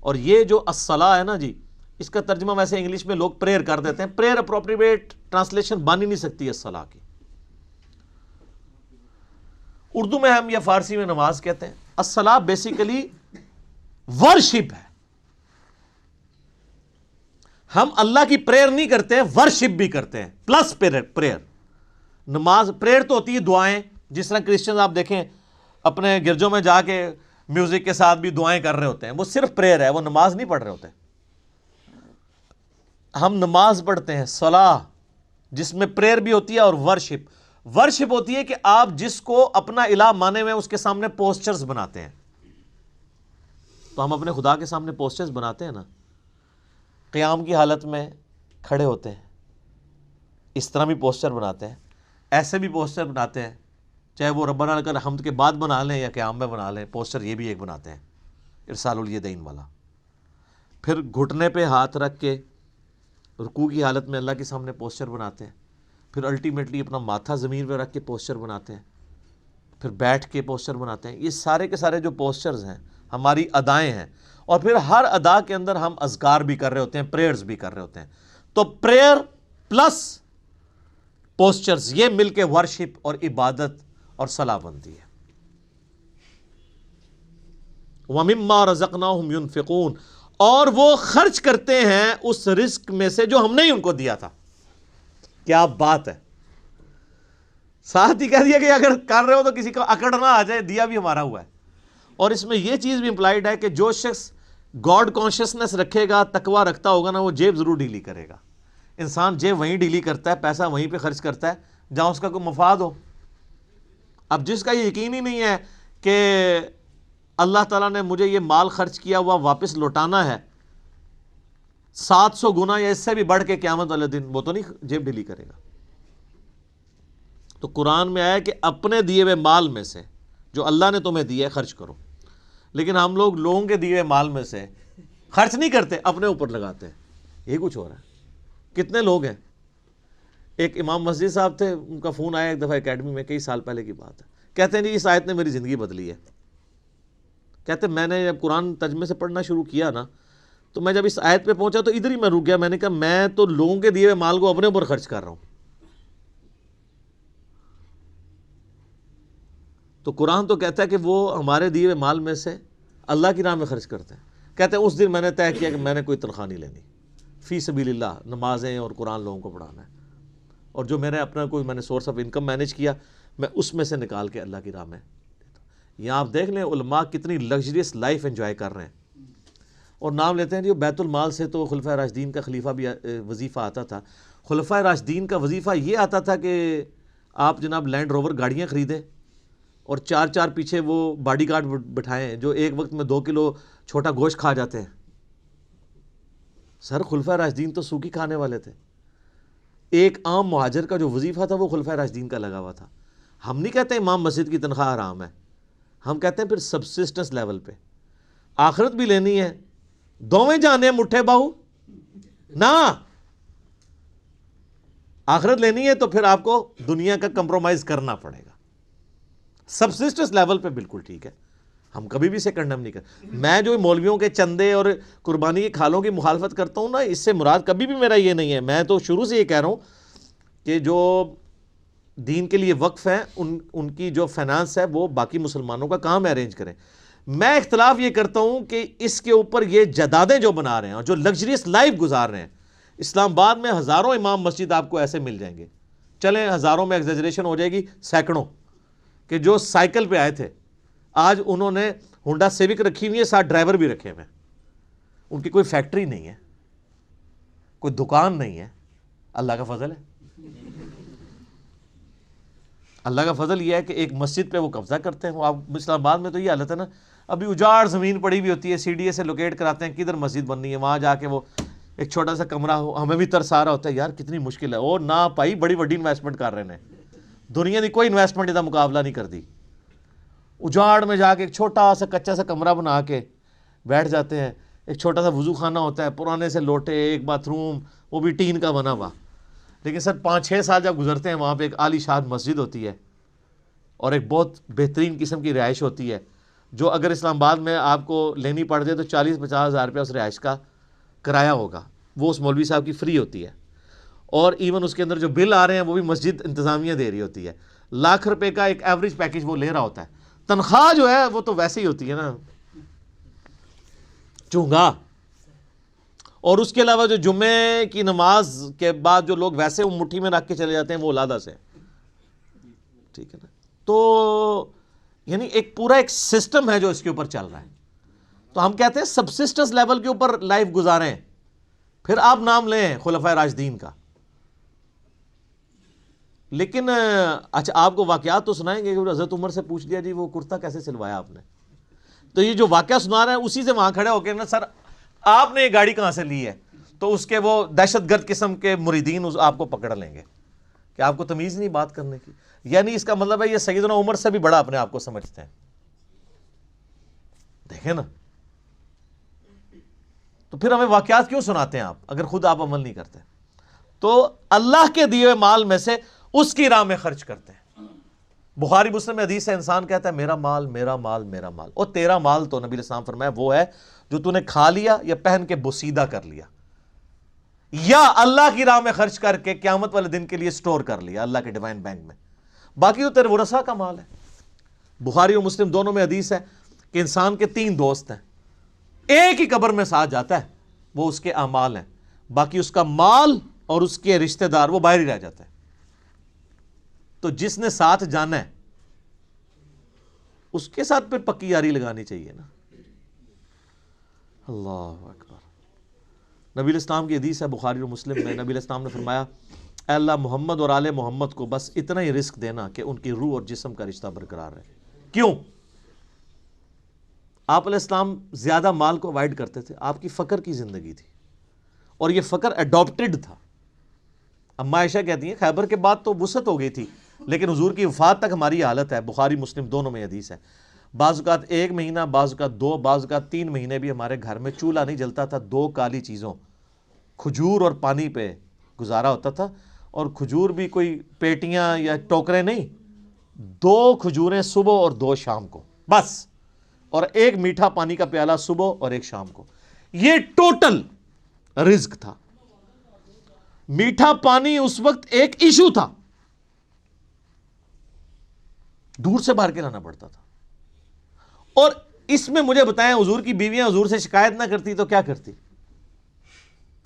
اور یہ جو الصلاۃ ہے نا جی، اس کا ترجمہ ویسے انگلش میں لوگ پریئر کر دیتے ہیں۔ پریئر اپروپریٹ ٹرانسلیشن بن ہی نہیں سکتی الصلاۃ کی۔ اردو میں ہم یا فارسی میں نماز کہتے ہیں۔ الصلاۃ بیسیکلی ورشپ ہے۔ ہم اللہ کی پریئر نہیں کرتے ہیں، ورشپ بھی کرتے ہیں، پلس پریئر۔ نماز پریئر تو ہوتی ہے دعائیں، جس طرح کرسچنز آپ دیکھیں اپنے گرجوں میں جا کے میوزک کے ساتھ بھی دعائیں کر رہے ہوتے ہیں، وہ صرف پریئر ہے، وہ نماز نہیں پڑھ رہے ہوتے۔ ہم نماز پڑھتے ہیں صلاح، جس میں پریئر بھی ہوتی ہے اور ورشپ۔ ورشپ ہوتی ہے کہ آپ جس کو اپنا الہ مانے ہوئے اس کے سامنے پوسچرز بناتے ہیں۔ تو ہم اپنے خدا کے سامنے پوسچرز بناتے ہیں نا، قیام کی حالت میں کھڑے ہوتے ہیں، اس طرح بھی پوسچر بناتے ہیں، ایسے بھی پوسچر بناتے ہیں، چاہے وہ ربنا لک الحمد کے بعد بنا لیں یا قیام میں بنا لیں، پوسچر یہ بھی ایک بناتے ہیں، ارسال الیدین والا۔ پھر گھٹنے پہ ہاتھ رکھ کے رکوع کی حالت میں اللہ کے سامنے پوسچر بناتے ہیں، پھر الٹیمیٹلی اپنا ماتھا زمین پہ رکھ کے پوسچر بناتے ہیں، پھر بیٹھ کے پوسچر بناتے ہیں۔ یہ سارے کے سارے جو پوسچرز ہیں ہماری ادائیں ہیں، اور پھر ہر ادا کے اندر ہم اذکار بھی کر رہے ہوتے ہیں، پریئرز بھی کر رہے ہوتے ہیں۔ تو پریئر پلس پوسچرز یہ مل کے ورشپ اور عبادت اور صلاح بنتی ہے۔ وَمِمَّا رَزَقْنَاهُمْ يُنْفِقُونَ، اور وہ خرچ کرتے ہیں اس رزق میں سے جو ہم نے ہی ان کو دیا تھا۔ کیا بات ہے! ساتھ ہی کہہ دیا کہ اگر کر رہے ہو تو کسی کو اکڑ نہ آ جائے، دیا بھی ہمارا ہوا ہے۔ اور اس میں یہ چیز بھی امپلائڈ ہے کہ جو شخص گاڈ کانشیسنس رکھے گا، تقوی رکھتا ہوگا نا، وہ جیب ضرور ڈیلی کرے گا۔ انسان جیب وہیں ڈیلی کرتا ہے، پیسہ وہیں پہ خرچ کرتا ہے جہاں اس کا کوئی مفاد ہو۔ اب جس کا یہ یقین ہی نہیں ہے کہ اللہ تعالیٰ نے مجھے یہ مال خرچ کیا ہوا واپس لوٹانا ہے 700 گنا یا اس سے بھی بڑھ کے قیامت والے دن، وہ تو نہیں جیب ڈھیلی کرے گا۔ تو قرآن میں آیا کہ اپنے دیے ہوئے مال میں سے جو اللہ نے تمہیں دیا ہے خرچ کرو، لیکن ہم لوگ لوگوں کے دیے ہوئے مال میں سے خرچ نہیں کرتے، اپنے اوپر لگاتے ہیں۔ یہ کچھ ہو رہا ہے۔ کتنے لوگ ہیں، ایک امام مسجد صاحب تھے، ان کا فون آیا ایک دفعہ اکیڈمی میں، کئی سال پہلے کی بات ہے، کہتے ہیں جی اس آیت نے میری زندگی بدلی ہے۔ کہتے ہیں میں نے جب قرآن ترجمے سے پڑھنا شروع کیا نا، تو میں جب اس آیت پہ پہنچا تو ادھر ہی میں رک گیا، میں نے کہا میں تو لوگوں کے دیے ہوئے مال کو اپنے اوپر خرچ کر رہا ہوں۔ تو قرآن تو کہتا ہے کہ وہ ہمارے دیے ہوئے مال میں سے اللہ کی راہ میں خرچ کرتے ہیں۔ کہتے ہیں اس دن میں نے طے کیا کہ میں نے کوئی تنخواہ نہیں لینی، فی سبیل اللہ نمازیں اور قرآن لوگوں کو پڑھانا ہے، اور جو میرے اپنا کوئی میں نے سورس آف انکم مینیج کیا میں اس میں سے نکال کے اللہ کی راہ میں دیتا ہوں۔ یہاں آپ دیکھ لیں علماء کتنی لگژریس لائف انجوائے کر رہے ہیں، اور نام لیتے ہیں جو بیت المال سے تو خلفۂ راشدین کا خلیفہ بھی وظیفہ آتا تھا۔ خلفۂ راشدین کا وظیفہ یہ آتا تھا کہ آپ جناب لینڈ روور گاڑیاں خریدیں اور 4 پیچھے وہ باڈی گارڈ بٹھائیں جو ایک وقت میں 2 کلو چھوٹا گوشت کھا جاتے ہیں۔ سر خلفۂ راشدین تو سوکھی کھانے والے تھے۔ ایک عام مہاجر کا جو وظیفہ تھا وہ خلفۂ راشدین کا لگا ہوا تھا۔ ہم نہیں کہتے امام مسجد کی تنخواہ حرام ہے، ہم کہتے ہیں پھر سبسسٹنس لیول پہ آخرت بھی لینی ہے، دوویں جانے مٹھے باہو نہ، آخرت لینی ہے تو پھر آپ کو دنیا کا کمپرومائز کرنا پڑے گا۔ سبسسٹنس لیول پہ بالکل ٹھیک ہے، ہم کبھی بھی اسے کنڈم نہیں کرتے۔ میں جو مولویوں کے چندے اور قربانی کی کھالوں کی مخالفت کرتا ہوں نا، اس سے مراد کبھی بھی میرا یہ نہیں ہے۔ میں تو شروع سے یہ کہہ رہا ہوں کہ جو دین کے لیے وقف ہیں ان کی جو فائنانس ہے وہ باقی مسلمانوں کا کام ارینج کریں۔ میں اختلاف یہ کرتا ہوں کہ اس کے اوپر یہ جدادیں جو بنا رہے ہیں اور جو لگژریس لائف گزار رہے ہیں، اسلام آباد میں ہزاروں امام مسجد آپ کو ایسے مل جائیں گے، چلیں ہزاروں میں ایگزیجریشن ہو جائے گی، سینکڑوں، کہ جو سائیکل پہ آئے تھے آج انہوں نے ہونڈا سیوک رکھی ہوئی ہے، ساتھ ڈرائیور بھی رکھے ہوئے ہیں، ان کی کوئی فیکٹری نہیں ہے، کوئی دکان نہیں ہے۔ اللہ کا فضل ہے، اللہ کا فضل یہ ہے کہ ایک مسجد پہ وہ قبضہ کرتے ہیں۔ وہ آپ اسلام آباد میں تو یہ حالت ہے نا، ابھی اجاڑ زمین پڑی ہوئی ہوتی ہے، سی ڈی اے سے لوکیٹ کراتے ہیں کدھر مسجد بننی ہے، وہاں جا کے وہ ایک چھوٹا سا کمرہ ہو، ہمیں بھی ترس آ رہا ہوتا ہے یار کتنی مشکل ہے، اور نہ پائی بڑی بڑی انویسٹمنٹ کر رہے ہیں، دنیا دی کوئی انویسٹمنٹ دا مقابلہ نہیں کرتی۔ اجاڑ میں جا کے ایک چھوٹا سا کچا سا کمرہ بنا کے بیٹھ جاتے ہیں، ایک چھوٹا سا وضو خانہ ہوتا ہے، پرانے سے لوٹے، ایک باتھ روم، وہ بھی ٹین کا بنا ہوا، لیکن سر 5-6 سال جب گزرتے ہیں وہاں پہ ایک عالی شان مسجد ہوتی ہے اور ایک بہت بہترین قسم کی رہائش ہوتی ہے، جو اگر اسلام آباد میں آپ کو لینی پڑ جائے تو 40-50 ہزار روپیہ اس رہائش کا کرایہ ہوگا، وہ اس مولوی صاحب کی فری ہوتی ہے، اور ایون اس کے اندر جو بل آ رہے ہیں وہ بھی مسجد انتظامیہ دے رہی ہوتی ہے۔ لاکھ روپے کا ایک ایوریج پیکیج وہ لے رہا ہوتا ہے، تنخواہ جو ہے وہ تو ویسے ہی ہوتی ہے نا چونگا۔ اور اس کے علاوہ جو جمعے کی نماز کے بعد جو لوگ ویسے وہ مٹھی میں رکھ کے چلے جاتے ہیں وہ اولادہ سے، ٹھیک ہے نا۔ تو یعنی ایک پورا ایک سسٹم ہے جو اس کے اوپر چل رہا ہے، تو ہم کہتے ہیں سبسسٹنس لیول کے اوپر لائف گزاریں۔ پھر آپ نام لیں خلفائے راشدین کا، لیکن اچھا آپ کو واقعات تو سنائیں گے کہ حضرت عمر سے پوچھ لیا جی وہ کرتا کیسے سلوایا آپ نے، تو یہ جو واقعہ سنا رہے ہیں اسی سے وہاں کھڑے ہو کے نا سر آپ نے یہ گاڑی کہاں سے لی ہے، تو اس کے وہ دہشت گرد قسم کے مریدین آپ کو پکڑ لیں گے کہ آپ کو تمیز نہیں بات کرنے کی، یعنی اس کا مطلب ہے یہ سیدنا عمر سے بھی بڑا اپنے آپ کو سمجھتے ہیں۔ دیکھیں نا، تو پھر ہمیں واقعات کیوں سناتے ہیں آپ اگر خود آپ عمل نہیں کرتے؟ تو اللہ کے دیے ہوئے مال میں سے اس کی راہ میں خرچ کرتے ہیں۔ بخاری مسلم میں حدیث ہے، انسان کہتا ہے میرا مال میرا مال میرا مال، اور تیرا مال تو نبی علیہ السلام فرمایا وہ ہے جو تو نے کھا لیا یا پہن کے بوسیدہ کر لیا یا اللہ کی راہ میں خرچ کر کے قیامت والے دن کے لیے سٹور کر لیا اللہ کے ڈیوائن بینک میں، باقی تو تیرے ورثہ کا مال ہے۔ بخاری اور مسلم دونوں میں حدیث ہے کہ انسان کے 3 دوست ہیں، ایک ہی قبر میں ساتھ جاتا ہے، وہ اس کے اعمال ہیں، باقی اس کا مال اور اس کے رشتہ دار وہ باہر ہی رہ جاتا ہے۔ تو جس نے ساتھ جانا ہے اس کے ساتھ پھر پکی یاری لگانی چاہیے نا۔ اللہ اکبر۔ نبی علیہ السلام کی حدیث ہے بخاری اور مسلم میں، نبی علیہ السلام نے فرمایا اے اللہ محمد اور آل محمد کو بس اتنا ہی رزق دینا کہ ان کی روح اور جسم کا رشتہ برقرار رہے۔ کیوں؟ آپ علیہ السلام زیادہ مال کو اوائڈ کرتے تھے، آپ کی فقر کی زندگی تھی، اور یہ فقر اڈاپٹڈ تھا۔ اما عائشہ کہتی ہیں خیبر کے بعد تو وسعت ہو گئی تھی، لیکن حضور کی وفات تک ہماری حالت ہے، بخاری مسلم دونوں میں حدیث ہے، بعض اوقات 1 مہینہ، بعض اوقات 2، بعض اوقات 3 مہینے بھی ہمارے گھر میں چولہا نہیں جلتا تھا، 2 کالی چیزوں، کھجور اور پانی پہ گزارا ہوتا تھا، اور کھجور بھی کوئی پیٹیاں یا ٹوکرے نہیں، 2 کھجوریں صبح اور 2 شام کو بس، اور 1 میٹھا پانی کا پیالہ صبح اور 1 شام کو، یہ ٹوٹل رزق تھا۔ میٹھا پانی اس وقت ایک ایشو تھا، دور سے بھر کے لانا پڑتا تھا۔ اور اس میں مجھے بتائیں، حضور کی بیویاں حضور سے شکایت نہ کرتی تو کیا کرتی؟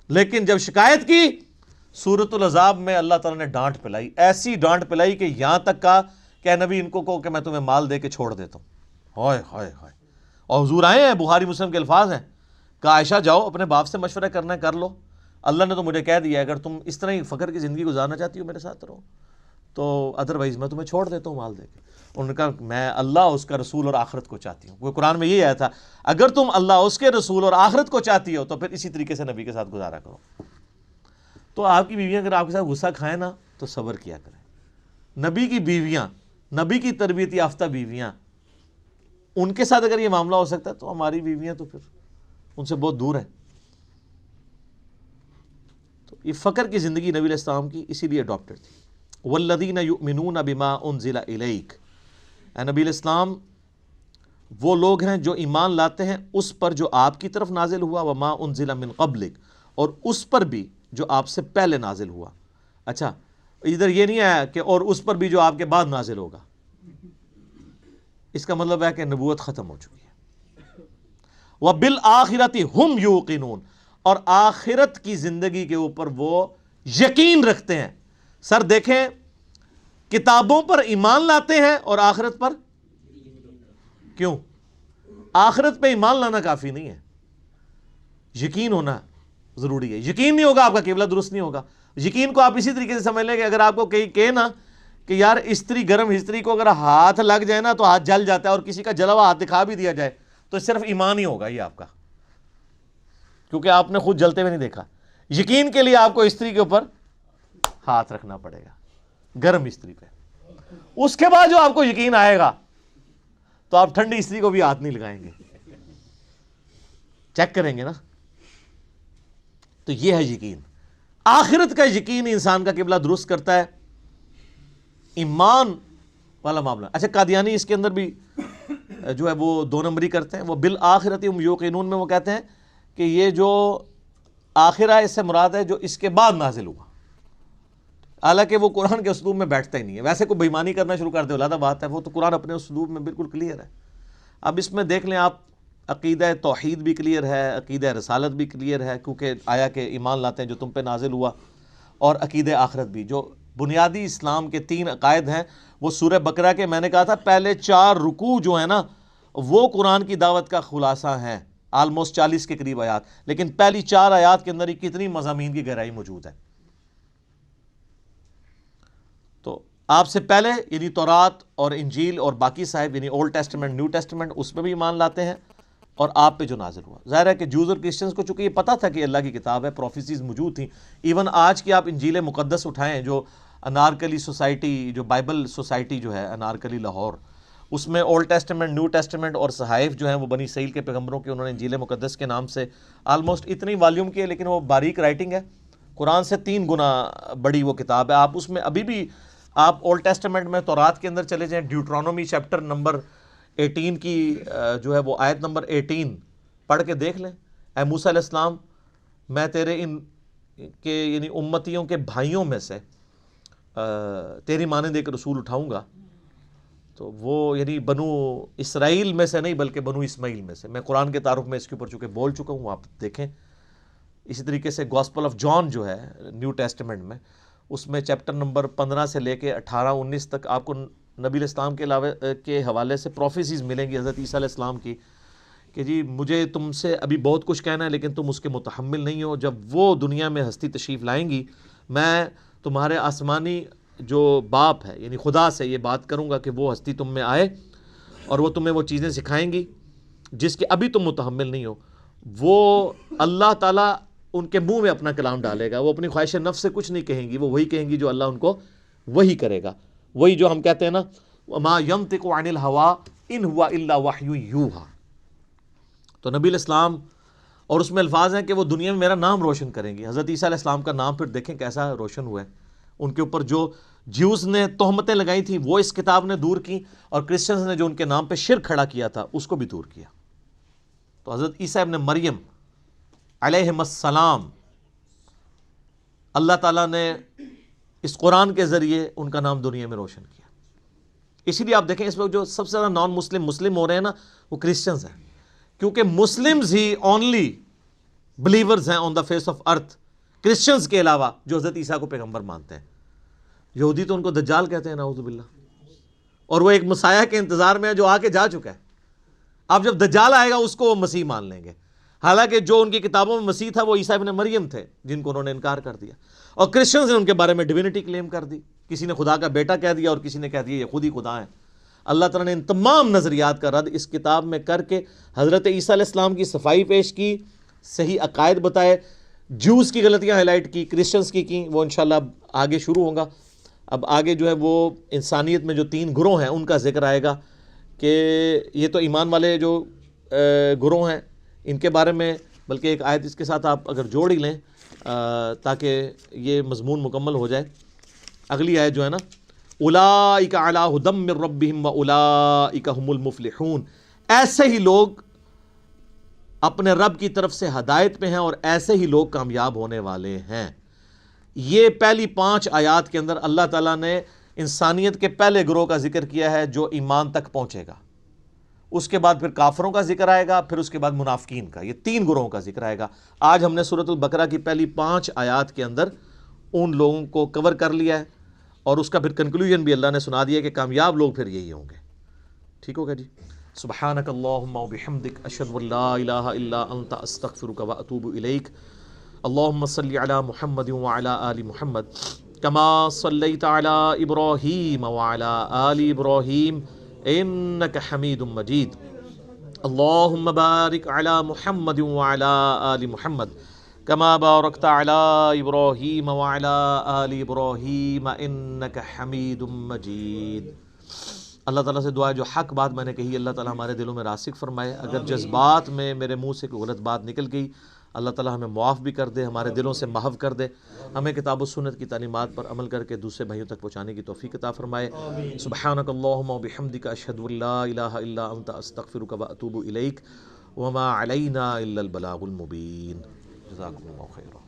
لیکن جب شکایت کی، سورۃ العذاب میں اللہ تعالیٰ نے ڈانٹ پلائی، ایسی ڈانٹ پلائی کہ یہاں تک کہا کہ اے نبی ان کو کہو کہ میں تمہیں مال دے کے چھوڑ دیتا ہوں۔ ہائے ہائے ہائے! اور حضور آئے ہیں، بخاری مسلم کے الفاظ ہیں، کہ عائشہ جاؤ اپنے باپ سے مشورہ کرنا ہے کر لو، اللہ نے تو مجھے کہہ دیا اگر تم اس طرح ہی فقر کی زندگی گزارنا چاہتی ہو میرے ساتھ رہو، تو ادروائز میں تمہیں چھوڑ دیتا ہوں مال دے کے۔ انہوں نے کہا میں اللہ، اس کا رسول اور آخرت کو چاہتی ہوں۔ وہ قرآن میں یہ آیا تھا، اگر تم اللہ، اس کے رسول اور آخرت کو چاہتی ہو تو پھر اسی طریقے سے نبی کے ساتھ گزارا کرو۔ تو آپ کی بیویاں اگر آپ کے ساتھ غصہ کھائیں نا تو صبر کیا کریں۔ نبی کی بیویاں، نبی کی تربیت یافتہ بیویاں، ان کے ساتھ اگر یہ معاملہ ہو سکتا ہے تو ہماری بیویاں تو پھر ان سے بہت دور ہیں۔ تو یہ فقر کی زندگی نبی علیہ السلام کی اسی لیے اڈاپٹڈ تھی۔ والذین یؤمنون بما انزل الیک، اے نبی علیہ السلام وہ لوگ ہیں جو ایمان لاتے ہیں اس پر جو آپ کی طرف نازل ہوا، وما انزل من قبلک، اور اس پر بھی جو آپ سے پہلے نازل ہوا۔ اچھا، ادھر یہ نہیں آیا کہ اور اس پر بھی جو آپ کے بعد نازل ہوگا، اس کا مطلب ہے کہ نبوت ختم ہو چکی ہے۔ وَبِالْآخِرَةِ هُمْ يُوقِنُونَ، اور آخرت کی زندگی کے اوپر وہ یقین رکھتے ہیں۔ سر دیکھیں، کتابوں پر ایمان لاتے ہیں اور آخرت پر کیوں؟ آخرت پہ ایمان لانا کافی نہیں ہے، یقین ہونا ضروری ہے۔ یقین نہیں ہوگا آپ کا قبلہ درست نہیں ہوگا۔ یقین کو آپ اسی طریقے سے سمجھ لیں کہ اگر آپ کو کہیں نا کہ یار استری، گرم استری کو اگر ہاتھ لگ جائے نا تو ہاتھ جل جاتا ہے، اور کسی کا جلا ہوا ہاتھ دکھا بھی دیا جائے تو صرف ایمان ہی ہوگا یہ آپ کا، کیونکہ آپ نے خود جلتے ہوئے نہیں دیکھا۔ یقین کے لیے آپ کو استری کے اوپر ہاتھ رکھنا پڑے گا، گرم استری پہ، اس کے بعد جو آپ کو یقین آئے گا تو آپ ٹھنڈی استری کو بھی ہاتھ نہیں لگائیں گے، چیک کریں گے نا۔ تو یہ ہے یقین، آخرت کا یقین انسان کا قبلہ درست کرتا ہے، ایمان والا معاملہ۔ اچھا، قادیانی اس کے اندر بھی جو ہے وہ 2 نمبری کرتے ہیں۔ وہ بالآخرۃ ہم یوقنون میں وہ کہتے ہیں کہ یہ جو آخرہ اس سے مراد ہے جو اس کے بعد نازل ہوا، حالانکہ وہ قرآن کے اسلوب میں بیٹھتا ہی نہیں ہے۔ ویسے کوئی بےایمانی کرنا شروع کر دے علیحدہ بات ہے، وہ تو قرآن اپنے اسلوب میں بالکل کلیئر ہے۔ اب اس میں دیکھ لیں آپ، عقیدہ توحید بھی کلیئر ہے، عقیدہ رسالت بھی کلیئر ہے، کیونکہ آیا کہ ایمان لاتے ہیں جو تم پہ نازل ہوا، اور عقیدہ آخرت بھی۔ جو بنیادی اسلام کے 3 عقائد ہیں وہ سورہ بقرہ کے، میں نے کہا تھا پہلے 4 رکوع جو ہیں نا وہ قرآن کی دعوت کا خلاصہ ہیں، آلموسٹ 40 کے قریب آیات، لیکن پہلی 4 آیات کے اندر ہی کتنی مضامین کی گہرائی موجود ہے۔ تو آپ سے پہلے یعنی تورات اور انجیل اور باقی صاحب یعنی اولڈ ٹیسٹمنٹ، نیو ٹیسٹمنٹ، اس میں بھی ایمان لاتے ہیں، اور آپ پہ جو نازل ہوا۔ ظاہر ہے کہ جوز اور کرسچنز کو چونکہ یہ پتہ تھا کہ اللہ کی کتاب ہے، پروفیسیز موجود تھیں۔ ایون آج کی آپ انجیل مقدس اٹھائیں، جو انارکلی سوسائٹی، جو بائبل سوسائٹی جو ہے انارکلی لاہور، اس میں اولڈ ٹیسٹمنٹ، نیو ٹیسٹمنٹ اور صحائف جو ہیں وہ بنی اسرائیل کے پیغمبروں کے، انہوں نے انجیل مقدس کے نام سے آلموسٹ اتنی والیوم کی ہے، لیکن وہ باریک رائٹنگ ہے، قرآن سے 3 گنا بڑی وہ کتاب ہے۔ آپ اس میں ابھی بھی آپ اولڈ ٹیسٹمنٹ میں تورات کے اندر چلے جائیں، ڈیوٹرانومی چیپٹر نمبر 18 کی جو ہے وہ آیت نمبر 18 پڑھ کے دیکھ لیں۔ اے موسیٰ علیہ السلام، میں تیرے ان کے یعنی امتیوں کے بھائیوں میں سے تیری مانند ایک رسول اٹھاؤں گا، تو وہ یعنی بنو اسرائیل میں سے نہیں بلکہ بنو اسماعیل میں سے۔ میں قرآن کے تعارف میں اس کے اوپر چونکہ بول چکا ہوں، آپ دیکھیں۔ اسی طریقے سے گاسپل آف جان جو ہے نیو ٹیسٹمنٹ میں، اس میں چیپٹر نمبر 15 سے لے کے 18-19 تک آپ کو نبی علیہ السلام کے علاوہ کے حوالے سے پروفیسیز ملیں گی حضرت عیسیٰ علیہ السلام کی، کہ جی مجھے تم سے ابھی بہت کچھ کہنا ہے لیکن تم اس کے متحمل نہیں ہو۔ جب وہ دنیا میں ہستی تشریف لائیں گی، میں تمہارے آسمانی جو باپ ہے یعنی خدا سے یہ بات کروں گا کہ وہ ہستی تم میں آئے اور وہ تمہیں وہ چیزیں سکھائیں گی، جس کے ابھی تم متحمل نہیں ہو، وہ اللہ تعالیٰ ان کے منہ میں اپنا کلام ڈالے گا. وہ اپنی خواہش نفس سے کچھ نہیں کہیں گی، وہ وہی کہیں گی جو اللہ ان کو وہی کرے گا. وہی جو ہم کہتے ہیں نا وَمَا يَنطِقُ عَنِ الْهَوَىٰ إِنْ هُوَ إِلَّا وَحْيٌ يُوحَىٰ. تو نبی علیہ السلام، اور اس میں الفاظ ہیں کہ وہ دنیا میں میرا نام روشن کریں گی. حضرت عیسیٰ علیہ السلام کا نام پھر دیکھیں کیسا روشن ہوا ہے. ان کے اوپر جو جیوز نے تہمتیں لگائی تھیں وہ اس کتاب نے دور کی، اور کرسچنز نے جو ان کے نام پہ شرک کھڑا کیا تھا اس کو بھی دور کیا. تو حضرت عیسیٰ ابن مریم علیہ السلام، اللہ تعالیٰ نے اس قرآن کے ذریعے ان کا نام دنیا میں روشن کیا. اسی لیے آپ دیکھیں اس وقت جو سب سے زیادہ نان مسلم ہو رہے ہیں نا وہ کرسچنز ہیں، کیونکہ مسلمز ہی اونلی بلیورز ہیں on the face of earth, Christians کے علاوہ جو حضرت عیسیٰ کو پیغمبر مانتے ہیں. یہودی تو ان کو دجال کہتے ہیں نعوذ باللہ، اور وہ ایک مسیح کے انتظار میں ہے جو آ کے جا چکا ہے. اب جب دجال آئے گا اس کو وہ مسیح مان لیں گے، حالانکہ جو ان کی کتابوں میں مسیح تھا وہ عیسیٰ ابن مریم تھے جن کو انہوں نے انکار کر دیا. اور کرسچنز نے ان کے بارے میں ڈیوینٹی کلیم کر دی، کسی نے خدا کا بیٹا کہہ دیا اور کسی نے کہہ دیا یہ خود ہی خدا ہیں. اللہ تعالیٰ نے ان تمام نظریات کا رد اس کتاب میں کر کے حضرت عیسیٰ علیہ السلام کی صفائی پیش کی، صحیح عقائد بتائے، جوز کی غلطیاں ہائی لائٹ کی، کرسچنز کی وہ انشاءاللہ اب آگے شروع ہوں گا. اب آگے جو ہے وہ انسانیت میں جو 3 گروہ ہیں ان کا ذکر آئے گا، کہ یہ تو ایمان والے جو گروہ ہیں ان کے بارے میں، بلکہ ایک آیت اس کے ساتھ آپ اگر جوڑ ہی لیں تاکہ یہ مضمون مکمل ہو جائے. اگلی آیت جو ہے نا اولئک علی ھدی من ربہم واولئک ھم المفلحون، ایسے ہی لوگ اپنے رب کی طرف سے ہدایت پہ ہیں اور ایسے ہی لوگ کامیاب ہونے والے ہیں. یہ پہلی 5 آیات کے اندر اللہ تعالیٰ نے انسانیت کے پہلے گروہ کا ذکر کیا ہے جو ایمان تک پہنچے گا. اس کے بعد پھر کافروں کا ذکر آئے گا، پھر اس کے بعد منافقین کا. یہ 3 گروہوں کا ذکر آئے گا. آج ہم نے سورۃ البقرہ کی پہلی 5 آیات کے اندر ان لوگوں کو کور کر لیا ہے، اور اس کا پھر کنکلوژن بھی اللہ نے سنا دیا کہ کامیاب لوگ پھر یہی ہوں گے. ٹھیک ہوگا جی. سبحانک اللہم وبحمدک اشہد ان لا الہ الا انت استغفرک واتوب الیک. اللہم صلی علی محمد وعلی آل محمد کما صلیت علی ابراہیم وعلی آل ابراہیم انک حمید مجید. اللہم بارک علی محمد وعلی آل محمد کما بارکت علی ابراہیم وعلی آل ابراہیم انک حمید مجید. اللہ تعالیٰ سے دعا ہے جو حق بات میں نے کہی اللہ تعالیٰ ہمارے دلوں میں راسخ فرمائے. اگر جذبات میں میرے منہ سے کوئی غلط بات نکل گئی اللہ تعالیٰ ہمیں معاف بھی کر دے، ہمارے دلوں سے محو کر دے، ہمیں کتاب و سنت کی تعلیمات پر عمل کر کے دوسرے بھائیوں تک پہنچانے کی توفیق عطا فرمائے. سبحانک اللہم وبحمدک اشہد ان لا الہ الا انت استغفرک واتوب الیک وما علینا الا البلاغ المبین. جزاکم اللہ خیرا.